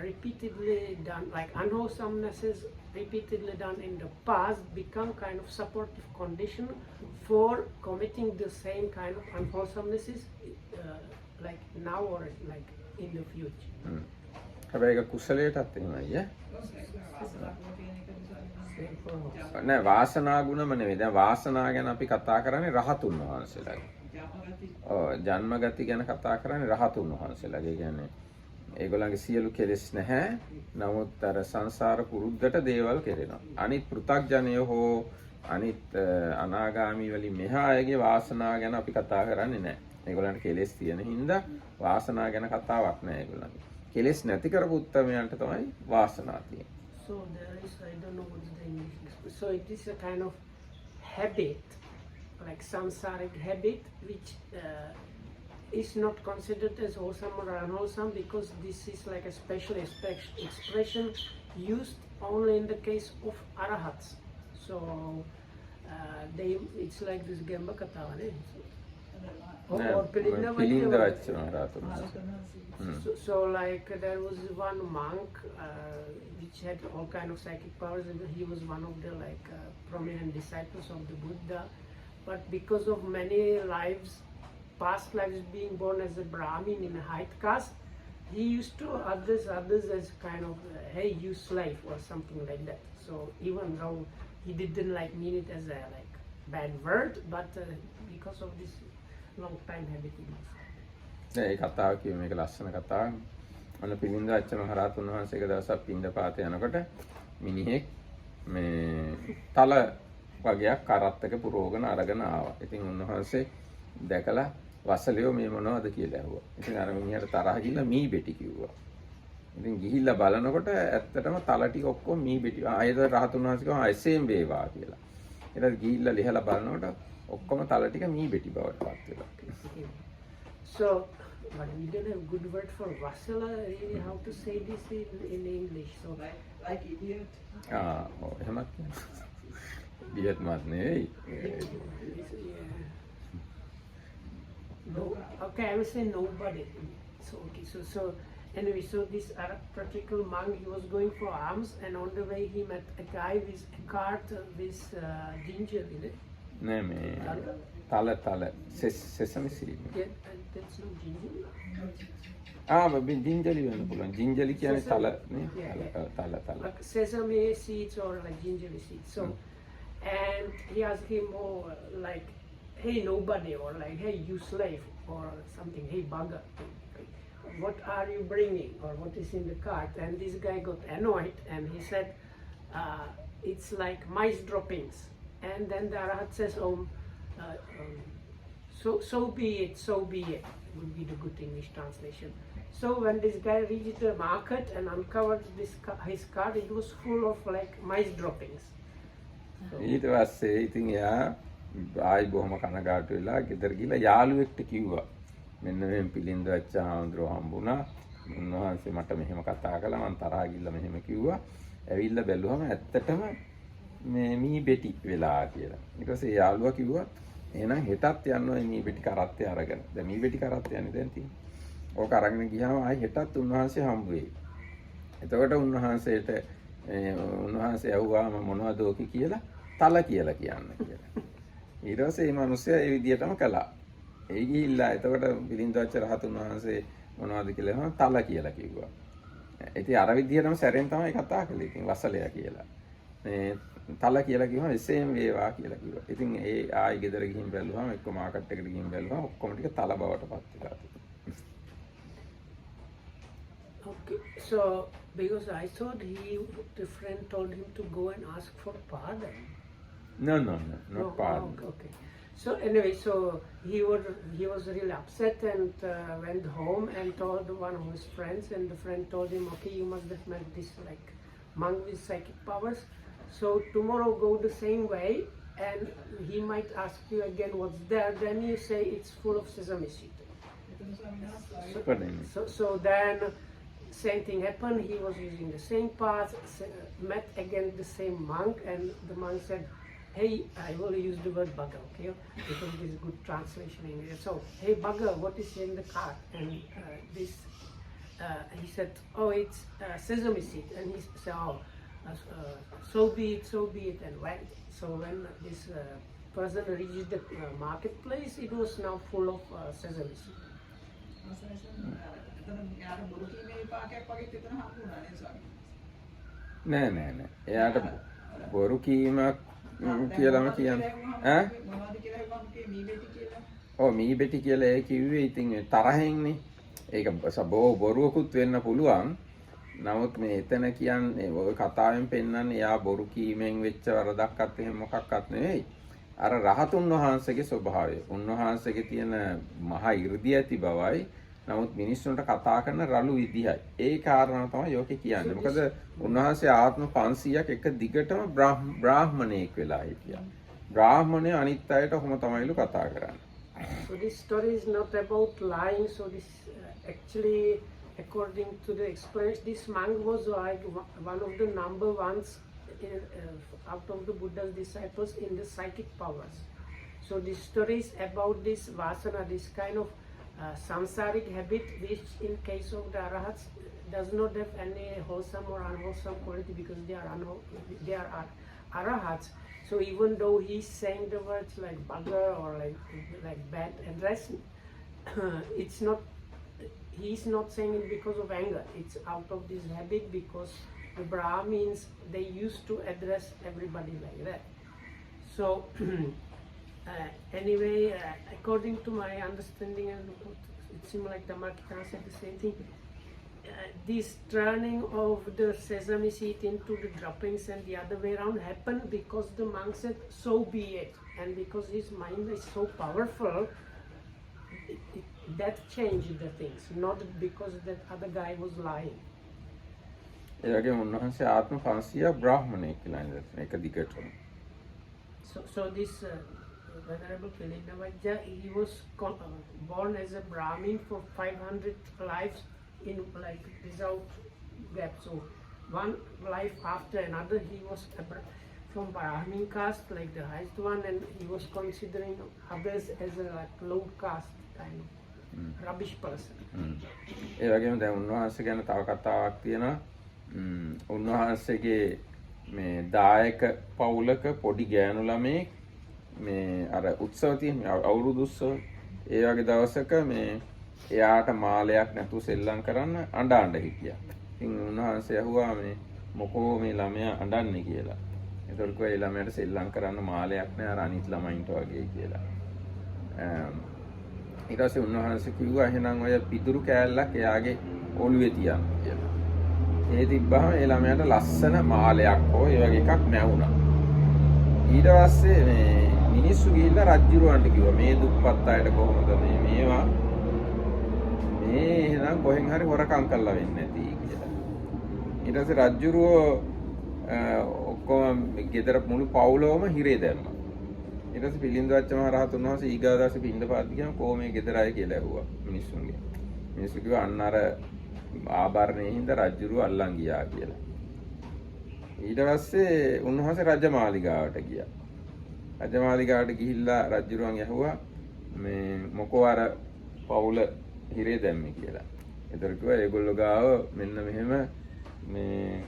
repeatedly done, like unwholesomenesses repeatedly done in the past, become kind of supportive condition for committing the same kind of unwholesomenesses like now or like in the future. හැබැයි ඒක කුසලයටත් එහෙමයි ඈ. Same for us. නෑ වාසනා ගුණම නෙවෙයි. දැන් වාසනා ගැන අපි කතා කරන්නේ රහතුන් වහන්සේලාගේ. ජන්ම ගති ගැන කතා කරන්නේ රහතුන් වහන්සේලාගේ. කියන්නේ ඒගොල්ලන්ගේ සියලු කෙලෙස් නැහැ. නමුත් අර සංසාර පුරුද්දට දේවල් කෙරෙනවා. අනිත් පෘථග්ජනය හෝ අනිත් අනාගාමී වලින් මෙහා අයගේ වාසනා ගැන අපි කතා කරන්නේ නැහැ. ඒගොල්ලන්ට කෙලෙස් තියෙන හින්දා වාසනා ගැන කතාවක් නැහැ ඒගොල්ලන්ගේ. කෙලෙස් නැති කරපු උත්තමයන්ට තමයි වාසනා තියෙන්නේ. So there is, I don't know what's the English. So it is a kind of habit, like samsaric habit, which is not considered as wholesome or unwholesome because this is like a special expression used only in the case of arahats. So it's like this Gemba Katava. Or පිළිඳ වචන රාතුන්. So like there was one monk which had all kind of psychic powers, and he was one of the like prominent disciples of the Buddha, but because of many lives, past lives, being born as a Brahmin in a high caste, he used to address others as kind of hey, you slave or something like that. So even though he didn't like mean it as a like bad word, but because of this long time habit he was. ඒ කතාව කියමු මේක ලස්සන කතාවක්. අන්න පිළිඳ වචන මහරහතුන් වහන්සේක දවසක් පින්දපාත යනකොට මිනිහෙක් මේ තල වගේක් කරත් එක පුරවගෙන අරගෙන ආවා. ඉතින් උන්වහන්සේ දැකලා වසලියෝ මේ මොනවද කියලා ඇහුවා. ඉතින් අර මිනිහට තරහ ගිහිල්ලා මී බෙටි කිව්වා. ඉතින් ගිහිල්ලා බලනකොට ඇත්තටම තල ටික ඔක්කොම මී බෙටි. ආයෙත් රහතුන් වහන්සේ කිව්වා එසේම වේවා කියලා. ඊට ගිහිල්ලා ලිහලා බලනකොට ඔක්කොම තල ටික මී බෙටි බවට පත් වෙලා. So, but we don't have good word for vasala. Really, how to say this in English? So, like idiot. එහෙමත් ඉඩියට් මාත් නෙවෙයි. No, okay, I will say nobody. So okay, so anyway, so this particular monk, he was going for alms, and on the way he met a guy with a cart with ginger in it. නෑ මේ තල sesame seed. Yeah, that's not ginger. ජින්ජලි වෙන්න පුළුවන්. ජින්ජලි කියන්නේ තල නේ. තල. Like sesame seeds or like ginger seeds. So, and he asked him, oh, like, hey, nobody, or like, hey, you slave, or something, hey, bugger, what are you bringing, or what is in the cart? And this guy got annoyed, and he said, it's like mice droppings. And then the Arahat says, so be it, would be the good English translation. So when this guy reached the market and uncovered his cart, it was full of like mice droppings. ඊට පස්සේ ඉතින් එයා ආයි බොහොම කනගාටු වෙලා ගෙදර ගිහලා යාළුවෙක්ට කිව්වා මෙන්න මේ පිළිඳ වෙච්ච ආන්දරෝ හම්බුණා උන්වහන්සේ මට මෙහෙම කතා කළා මං තරහා ගිහලා මෙහෙම කිව්වා ඇවිල්ලා බැලුවම ඇත්තටම මේ මී බෙටි වෙලා කියලා ඊට පස්සේ යාළුවා කිව්වා එහෙනම් හෙටත් යන්න ওই මී බෙටි කරත්තේ අරගෙන දැන් මී බෙටි කරත්තේ යන්නේ දැන් තියෙන්නේ ඕක අරගෙන ගියාම ආයි හෙටත් උන්වහන්සේ හම්බ වෙයි එතකොට උන්වහන්සේට උන්වහන්සේ ඇහුවාම මොනවද ඕකේ කියලා තල කියලා කියන්න කියලා. ඊට පස්සේ මේ මිනිස්සයා ඒ විදිහටම කළා. ඒ ගිහිල්ලා එතකොට පිළිඳවච්ච රහතුන් වහන්සේ මොනවද කියලා අහම තල කියලා කිව්වා. ඉතින් අර විදිහටම සැරෙන් තමයි කතා කළේ. ඉතින් වසලයා කියලා. මේ තල කියලා කිව්වම එසේම වේවා කියලා කිව්වා. ඉතින් ඒ ආයි ගෙදර ගිහින් බැලුවාම එක්ක මාකට් එකට ගිහින් බැලුවාම ඔක්කොම ටික තල බවට පත් වෙලා තිබුණා. Okay, so because I thought the friend told him to go and ask for pardon. No, not pardon. Okay. So anyway, so he was really upset and went home and told one of his friends, and the friend told him, okay, you must have met this like monk with psychic powers. So tomorrow go the same way, and he might ask you again what's there. Then you say it's full of sesame seed. So then same thing happened. He was using the same path, met again the same monk, and the monk said, "Hey, I will use the word bugger, okay? Because it is good translation in English. So, hey bugger, what is in the cart?" And he said, "Oh, it's sesame seed." And he said, "Oh, so be it," and went. So when this person reached the marketplace, it was now full of sesame seed. නෑ නෑ නෑ. එයාට බොරු කීමක් කියලාම කියන්නේ. ඈ? ඔව් මී බෙටි කියලා ඒ කිව්වේ ඉතින් තරහෙන්නේ. ඒක බොරුවකුත් වෙන්න පුළුවන්. නමුත් මේ එතන කියන්නේ ඔය කතාවෙන් පෙන්නන්නේ එයා බොරු කීමෙන් වෙච්ච වරදක්වත් එහෙම මොකක්වත් නෙවෙයි. අර රහතුන් වහන්සේගේ ස්වභාවය. උන්වහන්සේගේ තියෙන මහා 이르දිය ඇති බවයි. නමුත් මිනිස්සුන්ට කතා කරන රළු විදිහයි. ඒ කාරණාව තමයි යෝකේ කියන්නේ. මොකද උන්වහන්සේ ආත්ම 500ක් එක දිගටම බ්‍රාහ්මණයෙක් වෙලා හිටියා. බ්‍රාහ්මණය අනිත් අයට ඔහොම තමයිලු කතා කරන්නේ. So this story is not about lying. So this actually, according to the experience, this monk was like one of the number ones out of the Buddha's disciples in the psychic powers. So this story is about this vasana, this kind of samsaric habit, which in case of the arahats does not have any wholesome or unwholesome quality, because they are arahats. So even though he's saying the words like bugger or like bad address, it's not. He's not saying it because of anger. It's out of this habit, because the Brahmins, they used to address everybody like that. So anyway, according to my understanding, and it seemed like the Markitana said the same thing, this turning of the sesame seed into the droppings and the other way around happened because the monk said, "So be it." And because his mind is so powerful, that changed the things, not because that other guy was lying. ඒ වගේම උන්වහන්සේ ආත්ම 500ක් බ්‍රාහ්මණයෙක් කියලා ඉඳලා එක දිගටම. So this Venerable Pilinavajja, he was born as a Brahmin for 500 lives in like without gap. So one life after another, he was from Brahmin caste, like the highest one, and he was considering others as a like low caste kind of rubbish person. ඒ වගේම දැන් උන්වහන්සේ ගැන තව කතාවක් තියෙනවා. උන්වහන්සේගේ මේ දායක පවුලක පොඩි ගෑනු ළමෙක් මේ අර උත්සව තියෙන අවුරුදු උත්සව ඒ වගේ දවසක මේ එයාට මාලයක් නැතුව සෙල්ලම් කරන්න අඬ හිටියා. ඉතින් උන්වහන්සේ අහුවා මේ මොකෝ මේ ළමයා අඬන්නේ කියලා. ඒතකොට කිව්වා ඒ ළමයාට සෙල්ලම් කරන්න මාලයක් නෑ අර අනිත් ළමයින්ට වගේ කියලා. ඊට පස්සේ උන්වහන්සේ කිව්වා එහෙනම් ඔය පිදුරු කෑල්ලක් එයාගේ ඔළුවේ තියන්න කියලා. ඒ තිබ්බහම ඒ ළමයාට ලස්සන මාලයක් හෝ ඒ වගේ එකක් නැවුණා. ඊට පස්සේ මේ මිනිස්සු ගිහිල්ලා රජුරවන්ට කිව්වා මේ දුප්පත් අයට කොහොමද මේවා මේ එහෙනම් කොහෙන් හරි හොරකම් කරලා වෙන්නේ නැති කියලා. ඊට පස්සේ රජුරෝ ඔක්කොම ගෙදර මුළු පවුලම හිරේ දැම්මා. ඊට පස්සේ පිළිඳවච්ච මහ රහතුන් වහන්සේ ඊගාදාසේ පින්ඩපාත ගියාම කොහොමද ගෙදර අය කියලා ඇහුවා මිනිස්සුන්ගේ. මිනිස්සු කිව්වා අන්න අර ආභරණයේ හින්දා රජුරෝ අල්ලන් ගියා කියලා. ඊට පස්සේ උන්වහන්සේ රජමාලිගාවට ගියා. රජමාලිගාවට ගිහිල්ලා රජුරුවන් ඇහුවා මේ මොකෝ අර පවුල හිරේ දැම්මේ කියලා. ඒතර කිව්වා ඒගොල්ලෝ ගාව මෙන්න මෙහෙම මේ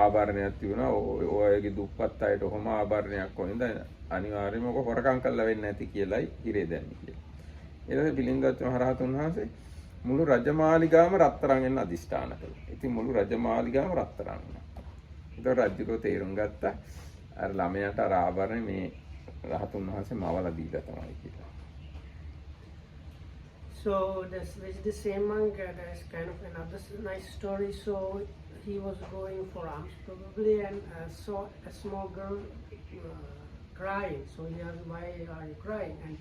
ආභරණයක් තිබුණා. ඔයගේ දුප්පත් අයට ඔහොම ආභරණයක් ඕනින්ද අනිවාර්යයෙන්ම ඔක හොරකම් කරලා වෙන්නේ නැති කියලායි හිරේ දැම්මේ කියලා. ඊට පස්සේ පිළිඳවත් මහ රහතුන් වහන්සේ මුළු රජමාලිගාවම රත්තරන් වෙන අදිෂ්ඨාන කළා. ඉතින් මුළු රජමාලිගාවම රත්තරන් වුණා. ඒතකොට රජුරෝ තේරුම් ගත්තා අර ළමයාට අර ආභරණ මේ රහතුන් වහන්සේ මවලා දීලා තමයි කියලා. So this with the same monk, there's kind of another nice story. So he was going for alms probably, and saw a small girl crying. So he asked, "Why are you crying?" And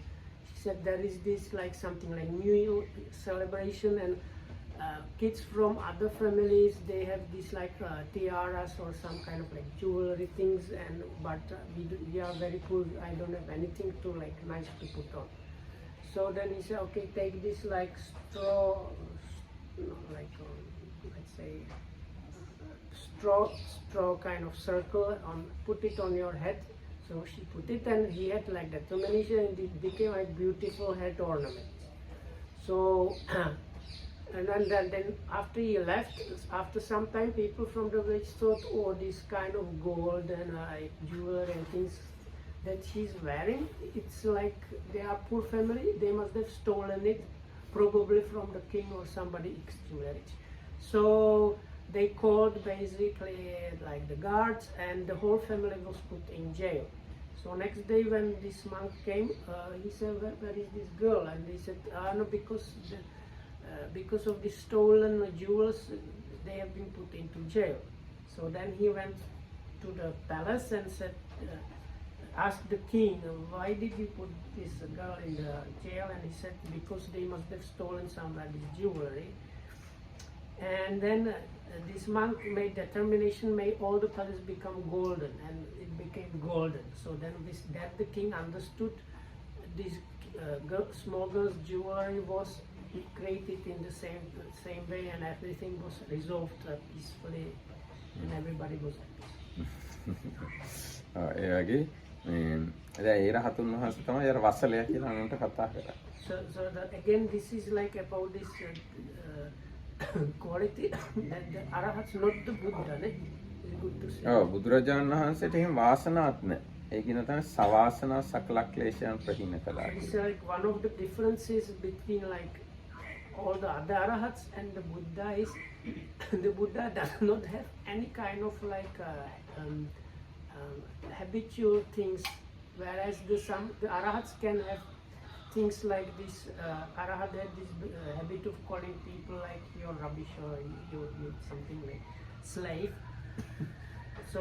she said, "There is this like something like New Year celebration, and kids from other families, they have these like tiaras or some kind of like jewelry things, and but we are very poor. I don't have anything to like nice to put on. So then he said, okay, take this like straw, like let's say straw kind of circle on, put it on your head. So she put it, and he had like that. So many it became like beautiful head ornament. So. And then after he left, after some time, people from the village thought, oh, this kind of gold and jewelry and things that she's wearing, it's like they are poor family, they must have stolen it, probably from the king or somebody extremely rich. So they called basically like the guards, and the whole family was put in jail. So next day when this monk came, he said, where is this girl? And they said, no, because of the stolen jewels, they have been put into jail. So then he went to the palace and said, asked the king, why did you put this girl in the jail? And he said, because they must have stolen somebody's jewelry. And then this monk made determination, made all the palace become golden, and it became golden. So then the king understood this small girl's jewelry was created in the same way, and everything was resolved peacefully, and everybody was happy. ඒ වගේ දැන් ඒ රහතුන් වහන්සේ තමයි අර වසලය කියලා අනුන්ට කතා කරන්නේ. So that again, this is like about this quality that the arahats, not the Buddha. It's good to say. ඔව් බුදුරජාණන් වහන්සේට එහෙම වාසනාවක් නැහැ. ඒ කියන තමයි සවාසනා සකල ක්ලේශයන් ප්‍රහීන කළා. It's like one of the differences between like all the other arahats and the Buddha is the Buddha does not have any kind of like habitual things, whereas the arahats can have things like this. Arahat had this habit of calling people like you're rubbish or you're something like slave. So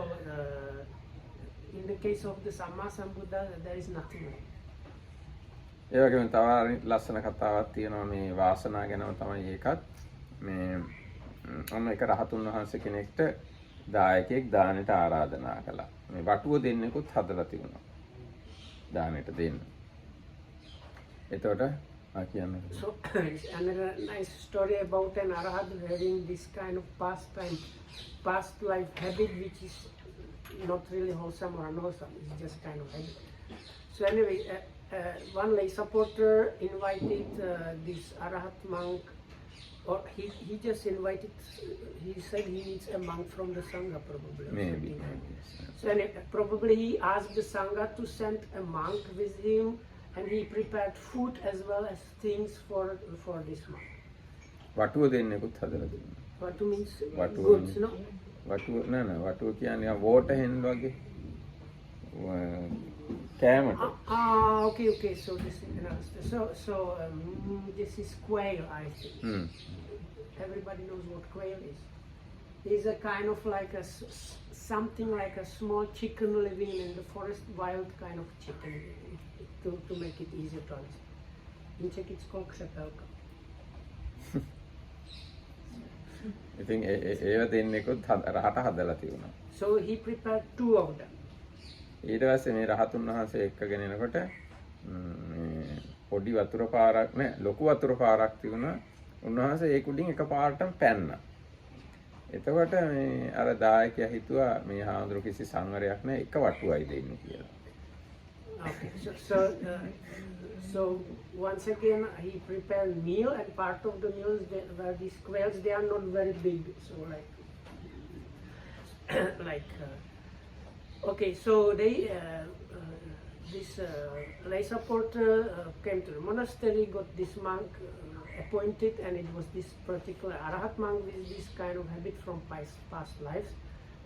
in the case of the Sammasambuddha, there is nothing like that. ඒ වගේම තව ලස්සන කතාවක් තියෙනවා මේ වාසනා ගැනම තමයි ඒකත්. මේ ඔන්න එක රහතුන් වහන්සේ කෙනෙක්ට දායකයෙක් දානෙට ආරාධනා කළා. මේ වටුව දෙන්නෙකුත් හදලා තිබුණා. දානෙට දෙන්න. එතකොට කියන්න. So another nice story about an arahat having this kind of past life habit, which is not really wholesome or unwholesome. It's just kind of habit. So anyway, one lay supporter invited this arahat monk, or he just invited. He said he needs a monk from the sangha, probably. Maybe. So anyway, probably he asked the sangha to send a monk with him, and he prepared food as well as things for this monk. වටුව දෙන්නෙකුත් හදලා තිබුණා. What means Watu goods, means- no? වටුව නෑ වටුව කියන්නේ water hen වගේ. කෑමට. Okay. So this is this is quail, I think. Everybody knows what quail is. It's a kind of like something like a small chicken living in the forest, wild kind of chicken, to make it easier to understand. In Czech it's called křepelka. ඉතින් ඒව දෙන්නෙකුත් රහට හදලා තිබුණා. So he prepared 2 of them. ඊට පස්සේ මේ රහතුන් වහන්සේ එක්කගෙන එනකොට පොඩි වතුර පාරක් නෑ ලොකු වතුර පාරක් තිබුණා. උන්වහන්සේ ඒක උඩින් එකපාරටම පැන්නා. එතකොට මේ අර දායකයා හිතුවා මේ හාමුදුරු කිසි සංවරයක් නෑ එක වටුවයි දෙන්නේ කියලා. Okay, so once again he prepared meal, and part of the meals were these quails. They are not very big, so okay. So they this lay supporter came to the monastery, got this monk appointed, and it was this particular arahat monk with this kind of habit from past lives.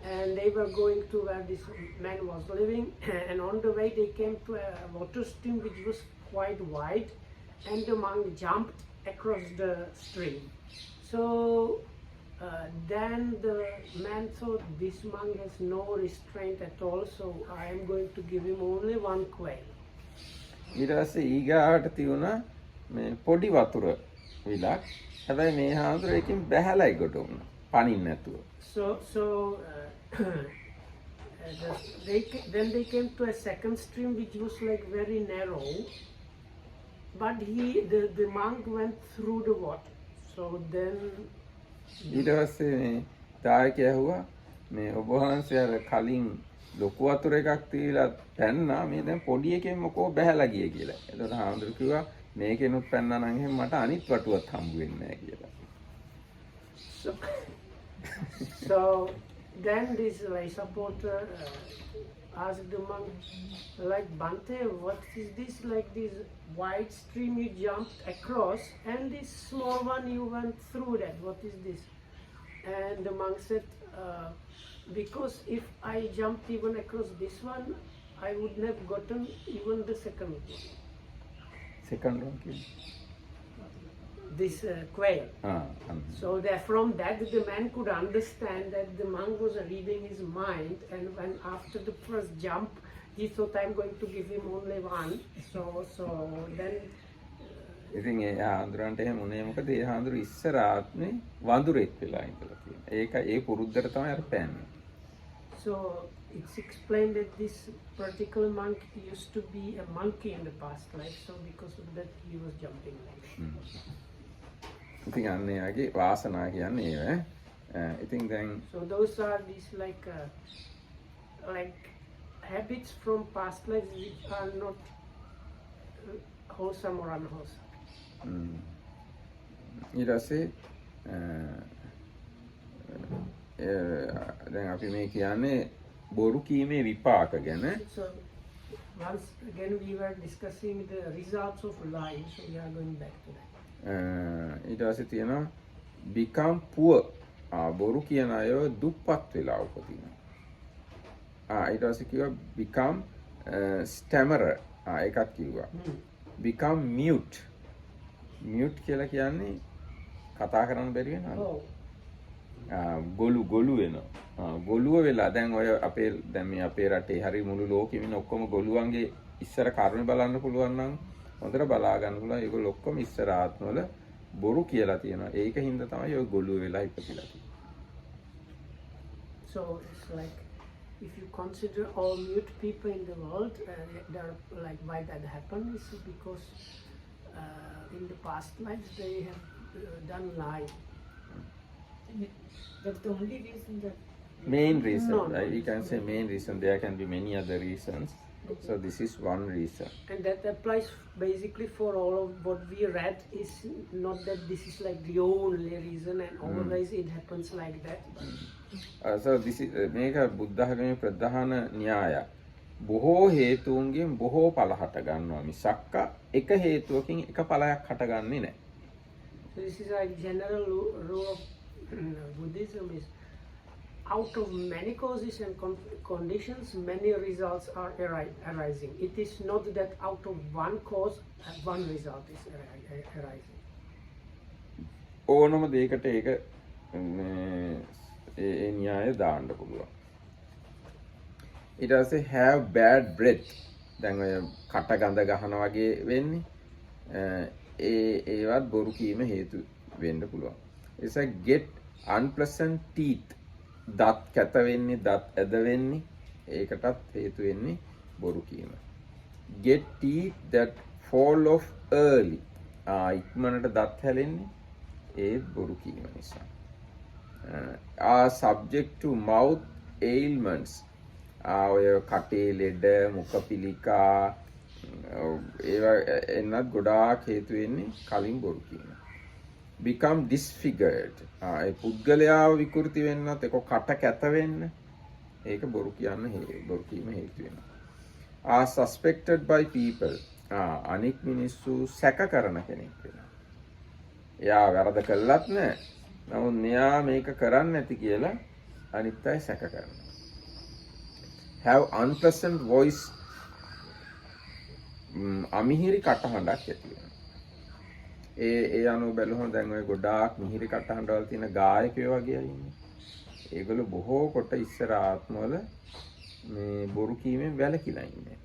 And they were going to where this man was living, and on the way they came to a water stream which was quite wide, and the monk jumped across the stream. So then the man thought this monk has no restraint at all, so I am going to give him only 1 quail. ඊට පස්සේ ඊගාට තියුණා මේ පොඩි වතුර විලක්. හැබැයි මේ හාමුදුරුවෝ එකකින් බැහැලා එකට උනා. පණින්න නැතුව. So then they came to a second stream which was like very narrow, but the monk went through the water. So then ඊට පස්සේ මේ දායකයා ඇහුවා මේ ඔබ වහන්සේ අර කලින් ලොකු වතුර එකක් තියලා පැන්නා මේ දැන් පොඩි එකෙන් මොකෝ බැහැලා ගියේ කියලා. එතකොට හාමුදුරුවෝ කිව්වා මේකෙනුත් පැන්නා නම් එහෙනම් මට අනිත් වටුවත් හම්බ වෙන්නේ නැහැ කියලා. So then this lay supporter asked the monk, like, Bante, what is this, like this wide stream you jumped across and this small one you went through that, what is this? And the monk said, because if I jumped even across this one, I wouldn't have gotten even the second one. Second one කිව්වේ. This quail. ආ. So there, from that the man could understand that the monk was reading his mind, and when after the first jump he thought, I'm going to give him only one. So then ඉතින් ඒ හාමුදුරන්ට එහෙම උනේ මොකද ඒ හාමුදුරු ඉස්සර ආත්මේ වඳුරෙක් වෙලා ඉඳලා තියෙනවා. ඒක ඒ පුරුද්දට තමයි අර පෑන්නේ. so it's explained that this particular monk used to be a monkey in the past life, so because of that he was jumping like that. ඉතින් අන්න එයාගේ වාසනා කියන්නේ ඒව. ඉතින් දැන් So those are these like habits from past lives which are not wholesome or unwholesome. ඊට පස්සේ දැන් අපි මේ කියන්නේ බොරු කීමේ විපාක ගැන. So once again we were discussing the results of lying, so we are going back to that. ඊට පස්සේ තියෙනවා become poor. බොරු කියන අය දුප්පත් වෙලා උපදිනවා. ඊට පස්සේ කිව්වා become stammerer. ඒකත් කිව්වා. become mute. mute කියලා කියන්නේ කතා කරන්න බැරි වෙනවා. ගොළු වෙනවා. ගොළුව වෙලා දැන් ඔය අපේ දැන් මේ අපේ රටේ හරි මුළු ලෝකෙම ඉන්න ඔක්කොම ගොළුවන්ගේ ඉස්සර කර්ම බලන්න පුළුවන් නම් හොඳට බලා ගන්න පුළුවන්. ඒගොල්ලෝ ඔක්කොම ඉස්සර ආත්මවල බොරු කියලා තියෙනවා. ඒක හින්දා තමයි ඔය ගොළුව වෙලා ඉපදිලා තියෙන්නේ. So it's like if you consider all mute people in the world, they're like why that happened is because in the past lives they have done lying. That's the only reason that. Main reason, No, we can say main reason. There can be many other reasons. So this is one reason. And that applies basically for all of what we read. Is not that this is like the only reason and always it happens like that. So this is මේක බුද්ධ ධර්මයේ ප්‍රධාන න්‍යාය. බොහෝ හේතුන්ගෙන් බොහෝ ඵල හට ගන්නවා මිසක්ක එක හේතුවකින් එක ඵලයක් හටගන්නේ නැහැ. So this is a general rule of Buddhism is out of many causes and conditions, many results are arising. It is not that out of one cause, one result is arising. ඕනම දෙයකට ඒක ඒ න්‍යාය දාන්න පුළුවන්. ඊට පස්සේ have bad breath. දැන් ඔය කට ගඳ ගහන වගේ වෙන්නේ. ඒවත් බොරු කීම හේතු වෙන්න පුළුවන්. it's a get unpleasant teeth. දත් කැත වෙන්නේ දත් ඇද වෙන්නේ ඒකටත් හේතු වෙන්නේ බොරු කීම. get teeth that fall off early. ඉක්මනට දත් හැලෙන්නේ ඒ බොරු කීම නිසා. are subject to mouth ailments. ඔය කටේ ලෙඩ මුඛ පිළිකා ඒවා එන්නත් ගොඩාක් හේතු වෙන්නේ කලින් බොරු කීම. become disfigured. ඒ පුද්ගලයාව විකෘති වෙන්නත් ඒක කට කැත වෙන්න ඒක බොරු කියන්න බොරු කීම හේතු වෙනවා. are suspected by people. අනික් මිනිස්සු සැක කරන කෙනෙක් වෙනවා. එයා වැරද්ද කළත් නෑ. නමුත් මෙයා මේක කරන්නේ නැති කියලා අනිත් අය සැක කරනවා. have unpleasant voice. අමිහිරි කටහඬක් ඇති වෙනවා. ඒ අනුව බැලුවම දැන් ඔය ගොඩාක් මිහිරි කටහඬවල තියෙන ගායකයෝ වගේ අය ඉන්නේ. ඒගොල්ලෝ බොහෝ කොට ඉස්සර ආත්මවල මේ බොරු කීමෙන් වැළකීලා ඉන්නේ.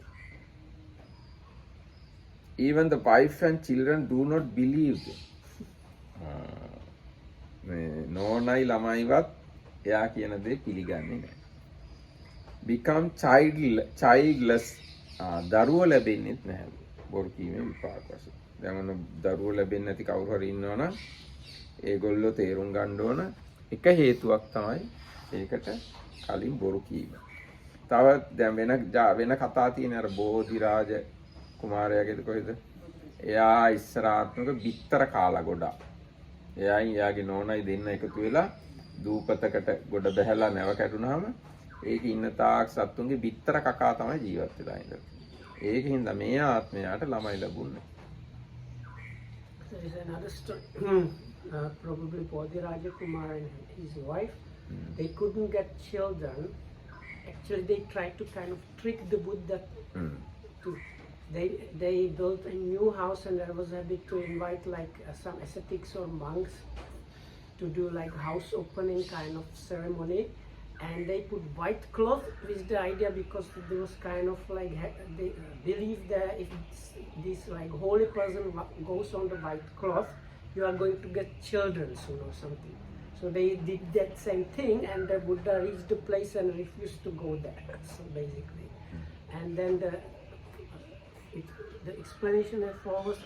Even the wife and children do not believe them. මේ නෝනයි ළමයිවත් එයා කියන දේ පිළිගන්නේ නැහැ. become childless දරුවෝ ලැබෙන්නේ නැහැ. බොරු කීමේ විපාක වශයෙන්. දැන් ඔන්න දරුවෝ ලැබෙන්නේ නැති කවුරු හරි ඉන්නවනම් ඒගොල්ලෝ තේරුම් ගන්න ඕන එක හේතුවක් තමයි ඒකට කලින් බොරු කීම. තව දැන් වෙන කතා තියෙන අර බෝධිරාජ කුමාරයාගේද කොහෙද? එයා ඉස්සරාත්මක බිත්තර කාලා ගොඩක්. එයාගේ නෝනයි දෙන්න එකතු වෙලා දූපතකට ගොඩ බැහැලා නැව කැඩුනහම ඒකේ ඉන්න තාක් සත්තුන්ගේ බිත්තර කකා තමයි ජීවත් වෙලා ඉඳලා. ඒකින්ද මේ ආත්මයාට ළමයි ලැබුණේ. There is another story. Probably Bodhiraja Kumar and his wife, they couldn't get children. Actually, they tried to kind of trick the Buddha. They built a new house, and there was a bit to invite like some ascetics or monks to do like house opening kind of ceremony. And they put white cloth with the idea because there was kind of like they believe that if this like holy person goes on the white cloth, you are going to get children soon or something. So they did that same thing, and the Buddha reached the place and refused to go there. So basically, and then the explanation that follows.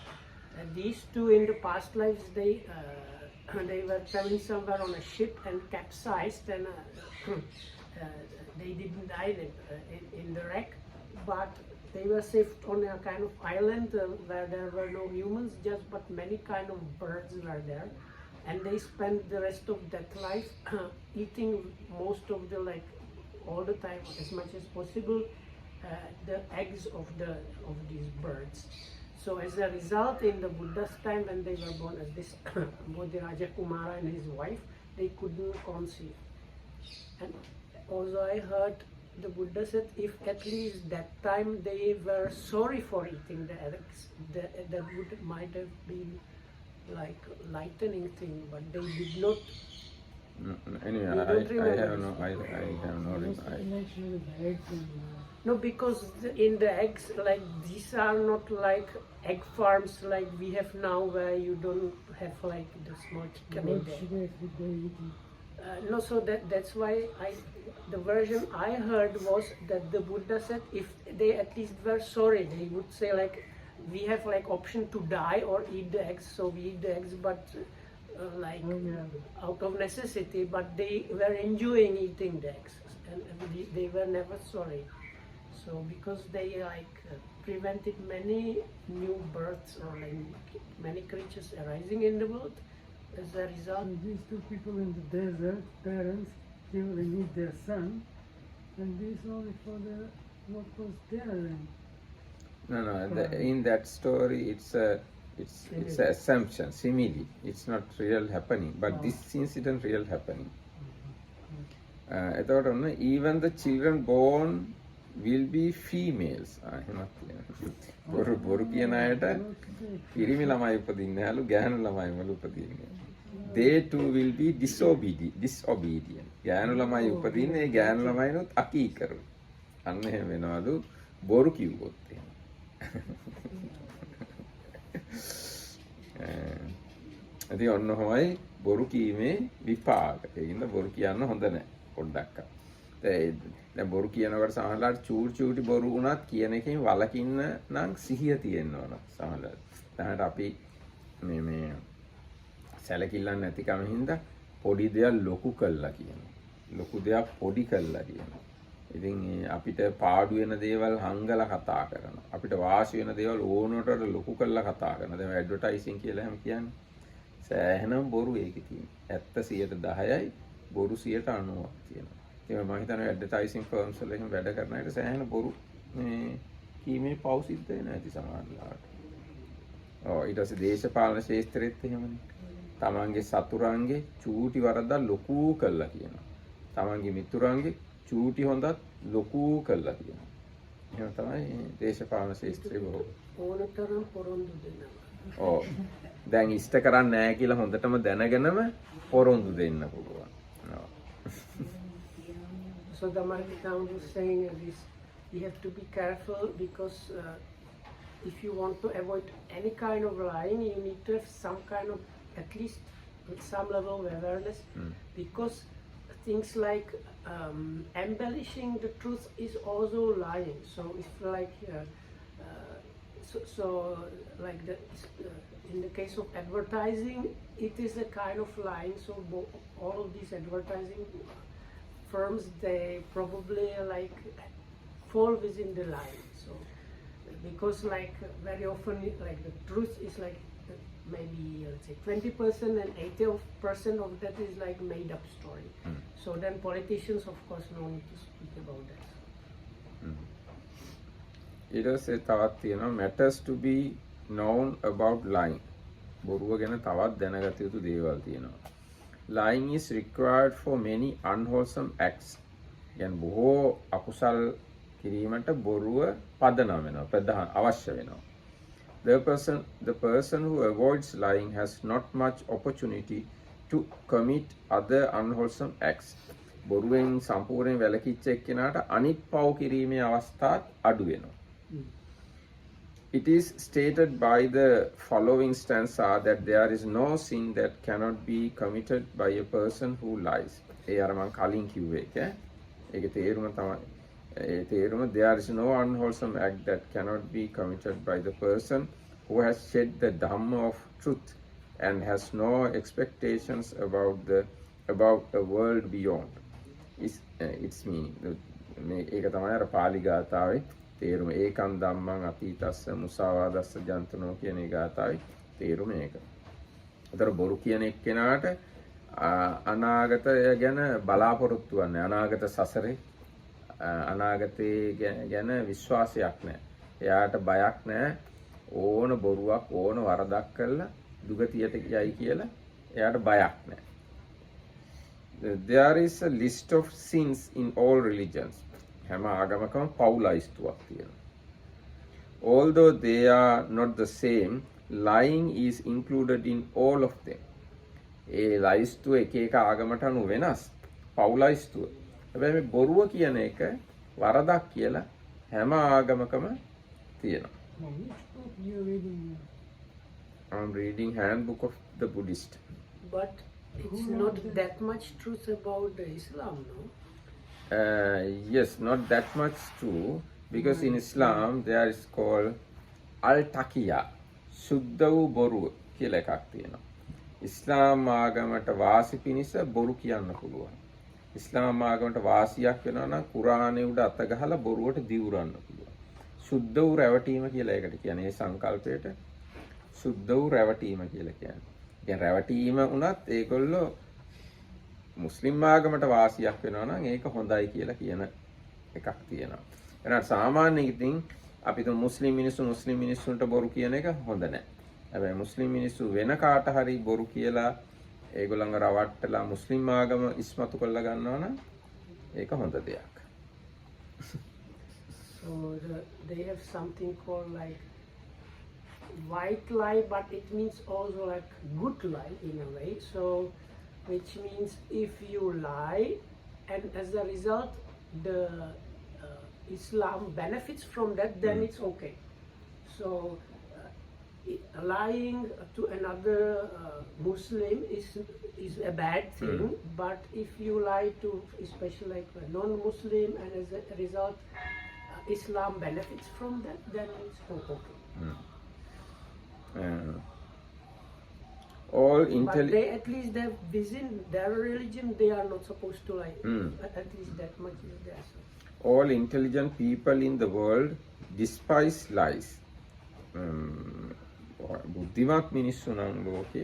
These two in the past lives they were traveling somewhere on a ship and capsized, and they didn't die in the wreck, but they were saved on a kind of island where there were no humans, but many kind of birds were there, and they spent the rest of that life eating most of the all the time as much as possible the eggs of these birds. So as a result, in the Buddha's time, when they were born as this Bodhiraja Kumara and his wife, they couldn't conceive. And also I heard the Buddha said if at least that time they were sorry for eating the eggs, that would might have been like lightening thing, but they did not. Anyway, I have no. No, because in the eggs, like these are not like egg farms like we have now, where you don't have like the small chicken in there. No, so that's why the version I heard was that the Buddha said if they at least were sorry, they would say like we have like option to die or eat the eggs, so we eat the eggs, but out of necessity, but they were enjoying eating the eggs, and they were never sorry. So because they prevented many new births or many creatures arising in the world, as a result. And these two people in the desert, parents, they will need their son, and this only for what was there then. No. In that story, it's an assumption, simile. It's not real happening, but this incident real happening. Even the children born will be females. බොරු කියන අයට පිරිමි ළමයි උපදින්නලු ගෑනු ළමයි වල උපදින්නේ. They too will be disobedient. ගෑනු ළමයි උපදින්නේ ගෑනු ළමයිනොත් අකීකරු. අන්න එහෙම වෙනවලු බොරු කිව්වොත් එහෙම. ඉතින් ඔන්න ඔහොමයි බොරු කීමේ විපාක. ඒකින්ද බොරු කියන්න හොඳ නැහැ පොඩ්ඩක්. දැන් බොරු කියනකොට සමහරවිට චූටි බොරු වුණත් කියන එකෙන් වලකින්න නම් සිහිය තියෙන්න ඕන සමහරවිට. දැන් අපි මේ සැලකිල්ලක් නැතිකම හින්දා පොඩි දෙයක් ලොකු කළා කියනවා. ලොකු දෙයක් පොඩි කළා කියනවා. ඉතින් අපිට පාඩු වෙන දේවල් හංගලා කතා කරනවා. අපිට වාසි වෙන දේවල් ඕනකට ලොකු කළා කතා කරනවා. දැන් ඇඩ්වර්ටයිසින් කියලා හැම කියන්නේ. සෑහෙනම් බොරු ඒකේ තියෙනවා. ඇත්ත 10%යි බොරු 90%ක් තියෙනවා. මම හිතනවා ඇඩ්වර්ටයිසින් ෆර්ම්ස් වල එහෙම වැඩ කරන අයට සෑහෙන බොරු මේ කීමේ පව් සිද්ධ වෙනවා ඇති සමහරවිට. ඊට පස්සේ දේශපාලන ශාස්ත්‍රෙත් එහෙමනේ. තමන්ගේ සතුරන්ගේ චූටි වරදක් ලොකු කළා කියනවා. තමන්ගේ මිතුරන්ගේ චූටි හොඳත් ලොකු කළා කියනවා. එහෙම තමයි දේශපාලන ශාස්ත්‍රය බොහෝ. ඕනතරම් පොරොන්දු දෙනවා. ඔව්. දැන් ඉෂ්ට කරන්නේ නැහැ කියලා හොඳටම දැනගෙනම පොරොන්දු දෙන්න පුළුවන්. So the Margitam was saying this, you have to be careful because if you want to avoid any kind of lying, you need to have some kind of at least some level of awareness, because things like embellishing the truth is also lying. So it's like like in the case of advertising, it is a kind of lying. So all of these advertising firms, they probably like fall within the line. So because like very often like the truth is like maybe let's say 20% and 80% of that is like made up story. So then politicians of course no need to speak about that. ඊට පස්සේ තවත් තියෙනවා matters to be known about lying. බොරුව ගැන තවත් දැනගත යුතු දේවල් තියෙනවා. Lying is required for many unwholesome acts. يعني බොහෝ අකුසල් කිරීමට බොරුව පදනම් වෙනවා, ප්‍රධාන අවශ්‍ය වෙනවා. The person who avoids lying has not much opportunity to commit other unwholesome acts. බොරුවෙන් සම්පූර්ණයෙන් වැළකීච්ච එක්කෙනාට අනිත් පව් කිරීමේ අවස්ථාත් අඩු වෙනවා. It is stated by the following stanza that there is no sin that cannot be committed by a person who lies. ඒ අර මං කලින් කිව්වේ එක. ඒකේ තේරුම තමයි there is no unwholesome act that cannot be committed by the person who has shed the dhamma of truth and has no expectations about a world beyond. Its meaning. ඒක තමයි අර පාලි ගාථාවේ තේරුම. ඒකන් ධම්මං අතීතස්ස මුසාවාදස්ස ජන්තනෝ කියන ඒ ගාථාවේ තේරුම ඒක. ඒතර බොරු කියන එක්කෙනාට අනාගතය ගැන බලාපොරොත්තු වෙන්නේ, අනාගත සසරේ අනාගතේ ගැන විශ්වාසයක් නැහැ. එයාට බයක් නැහැ. ඕන බොරුවක් ඕන වරදක් කළා දුගතියට යයි කියලා එයාට බයක් නැහැ. There is a list of sins in all religions. හැම ආගමකම පවුලයිස්තුවක් තියෙනවා. Although they are not the same, lying is included in all of them. ඒ ලයිස්තුව එක එක ආගමට අනුව වෙනස්. පවුලයිස්තුව. හැබැයි මේ බොරුව කියන එක වරදක් කියලා හැම ආගමකම තියෙනවා. Which book you reading? I'm reading Handbook of the Buddhist. But it's not that much truth about the Islam, no? Yes, not that much true, because in Islam there is called al-taqiya, සුද්ධ වූ බොරුව කියලා එකක් තියෙනවා. ඉස්ලාම් ආගමට වාසි පිණිස බොරු කියන්න පුළුවන්. ඉස්ලාම් ආගමට වාසියක් වෙනවා නම් කුරානයේ උඩ අත ගහලා බොරුවට දිවුරන්න පුළුවන්. සුද්ධ වූ රැවටීම කියලා ඒකට කියන්නේ. මේ සංකල්පයට සුද්ධ වූ රැවටීම කියලා කියන්නේ. يعني රැවටීම උනත් ඒගොල්ලෝ මුස්ලිම් ආගමට වාසියක් වෙනවා නම් ඒක හොඳයි කියලා කියන එකක් තියෙනවා. එහෙනම් සාමාන්‍යයෙන් ඉතින් අපි තුන් මුස්ලිම් මිනිස්සුන්ට බොරු කියන එක හොඳ නැහැ. හැබැයි මුස්ලිම් මිනිස්සු වෙන කාට හරි බොරු කියලා ඒගොල්ලන්ව රවට්ටලා මුස්ලිම් ආගම ඉස්මතු කරලා ගන්නවා නම් ඒක හොඳ දෙයක්. So they have something called like white lie, but it means also like good lie in a way. So which means if you lie and as a result the Islam benefits from that, then it's okay. So lying to another Muslim is a bad thing, but if you lie to especially like a non-Muslim and as a result Islam benefits from that, then it's okay. All But they at least they're within their religion, they are not supposed to lie. At least that much is there. So. All intelligent people in the world despise lies. බුද්ධිමත් මිනිස්සු නම් ලෝකේ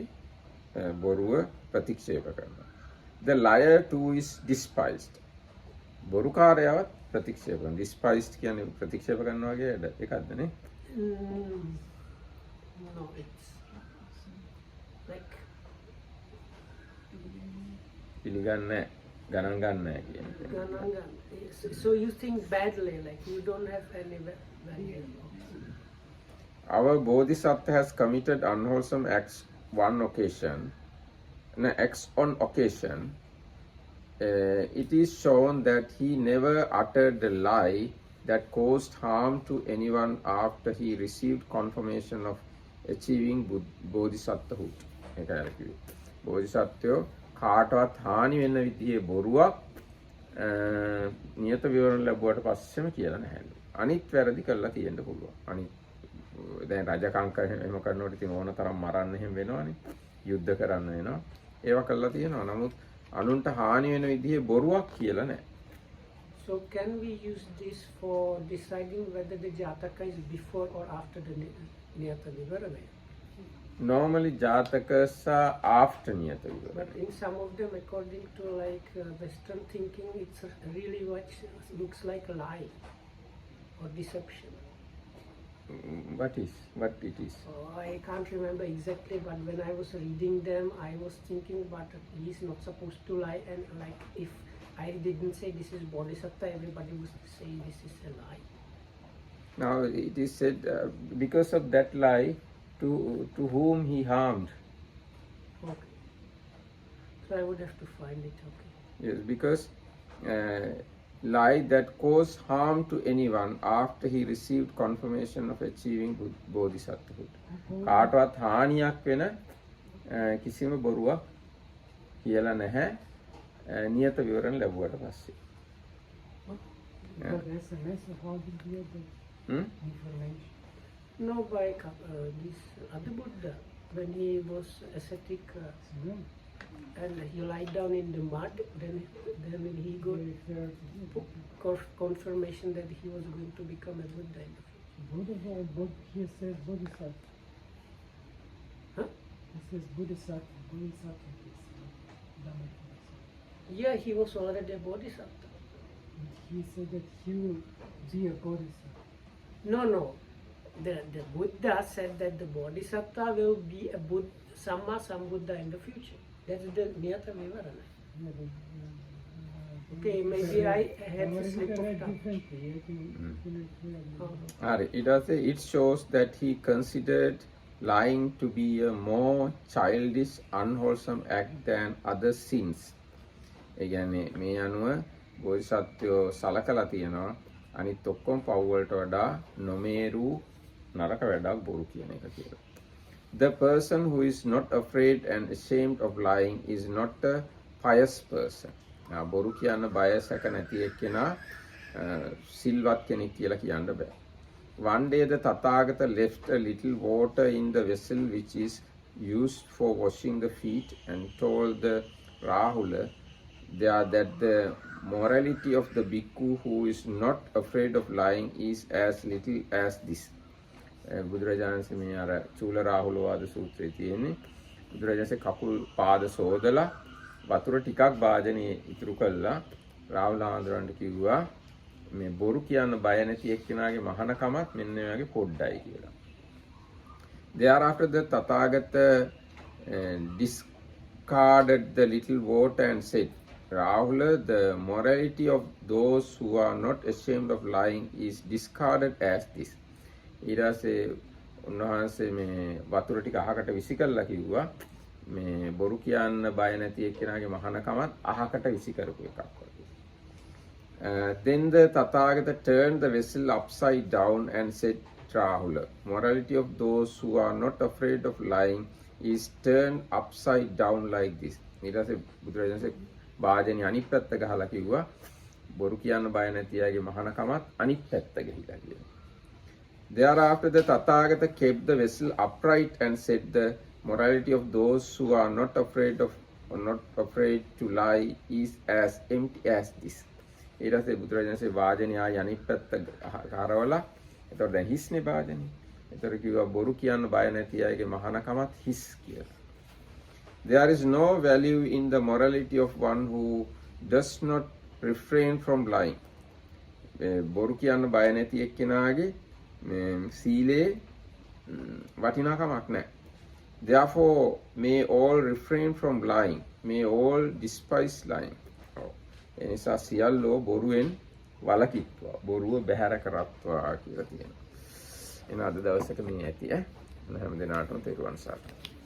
බොරුව ප්‍රතික්ෂේප කරනවා. The liar too is despised. බොරුකාරයවත් ප්‍රතික්ෂේප කරනවා. Despised කියන්නේ ප්‍රතික්ෂේප කරනවා වගේ එකක්ද නේ? No, it's like පිළිගන්නේ ගණන් ගන්නෑ කියන එක. So you think badly, like you don't have any value. Our Bodhisattva has committed unwholesome acts on occasion. It is shown that he never uttered a lie that caused harm to anyone after he received confirmation of achieving bodhisattvahood. ඒකයි අර කිව්වේ. බෝධිසත්වෝ කාටවත් හානි වෙන්න විදිහේ බොරුවක් නියත විවරණ ලැබුවට පස්සෙම කියලා නැහැලු. අනිත් වැරදි කළා තියෙන්න පුළුවන්. අනිත් දැන් රජකම් එහෙම කරනකොට ඉතින් ඕන තරම් මරන්න එහෙම වෙනවනේ. යුද්ධ කරන්න වෙනවා. ඒවා කළා තියෙනවා. නමුත් අනුන්ට හානි වෙන විදිහේ බොරුවක් කියලා නැහැ. So can we use this for deciding whether the jataka is before or after the niyata vivarana? Normally jatakas are after niyata vivarana. But in some of them, according to like Western thinking, it's really what looks like a lie or deception. What it is? Oh, I can't remember exactly, but when I was reading them, I was thinking, but he's not supposed to lie, and like if I didn't say this is bodhisattva, everybody was saying this is a lie. Now it is said because of that lie, to whom he harmed. Okay. So I would have to find it. Okay. Yes, because lie that caused harm to anyone after he received confirmation of achieving bodhisattvahood. කාටවත් හානියක් වෙන කිසිම බොරුවක් කියලා නැහැ නියත විවරණ ලැබුවට පස්සේ. But SMS, how did you get the information? No, by this other Buddha, when he was ascetic and he lied down in the mud, then when he got confirmation that he was going to become a Buddha in the future. He says bodhisattva. Huh? He says bodhisattva. Yeah, he was already a bodhisattva. He said that he will be a bodhisattva. No. The Buddha said that the bodhisattva will be a Sambuddha in the future. That's the Niyata Vivarana. Okay, maybe I had to slip of tongue. It shows that he considered lying to be a more childish, unwholesome act than other sins. ඒ කියන්නේ මේ අනුව බෝධිසත්වෝ සලකලා තියෙනවා අනිත් ඔක්කොම පව් වලට වඩා නොමේරු නරක වැඩක් බොරු කියන එක කියලා. The person who is not afraid and ashamed of lying is not a pious person. බොරු කියන බය සැක නැති එක්කෙනා සිල්වත් කෙනෙක් කියලා කියන්න බෑ. One day the Tathagata left a little water in the vessel which is used for washing the feet and told the Rahula that the morality of the bhikkhu who is not afraid of lying is as little as this. බුදුරජාණන්සේ මේ අර චූල රාහුලවාද සූත්‍රයේ තියෙන්නේ බුදුරජාණන්සේ කකුල් පාද සෝදලා වතුර ටිකක් භාජනයේ ඉතුරු කළා රාහුල ආන්දරන්ට කිව්වා මේ බොරු කියන්න බය නැති එක්කෙනාගේ මහානකමත් මෙන්න මේ වගේ පොඩ්ඩයි කියලා. Thereafter the Tathagata discarded the little water and said, Rahula, the morality of those who are not ashamed of lying is discarded as this. ඊට පස්සේ උන්වහන්සේ මේ වතුර ටික අහකට විසි කළා කිව්වා මේ බොරු කියන්න බය නැති එක්කෙනාගේ මහානකමත් අහකට විසි කරපු එකක් වගේ. Then the Tathagata turned the vessel upside down and said, Rahula, morality of those who are not afraid of lying is turned upside down like this. ඊට පස්සේ බුදුරජාණන්සේ භාජනයේ අනිත් පැත්ත ගහලා කිව්වා බොරු කියන්න බය නැති අයගේ මහානකමත් අනිත් පැත්ත ගිහිලා කියලා. Thereafter the Tathagata kept the vessel upright and said, the morality of those who are not afraid to lie is as empty as this. ඊට පස්සේ බුදුරජාණන්සේ වාජනයේ ආය අනිත් පැත්ත කරවලා එතකොට දැන් හිස්නේ වාජනේ. එතකොට කිව්වා බොරු කියන්න බය නැති අයගේ මහානකමත් හිස් කියලා. There is no value in the morality of one who does not refrain from lying. බොරු කියන්න බය නැති එක්කෙනාගේ සීලේ වටිනාකමක් නැහැ. Therefore, may all refrain from lying. May all despise lying. එනිසා සියල්ලෝ බොරුවෙන් වළකිත්වා. බොරුව බැහැර කරත්වා කියලා තියෙනවා. එන අද දවසක මේ ඇති හැම දිනාටම තෙරුවන් සරණයි.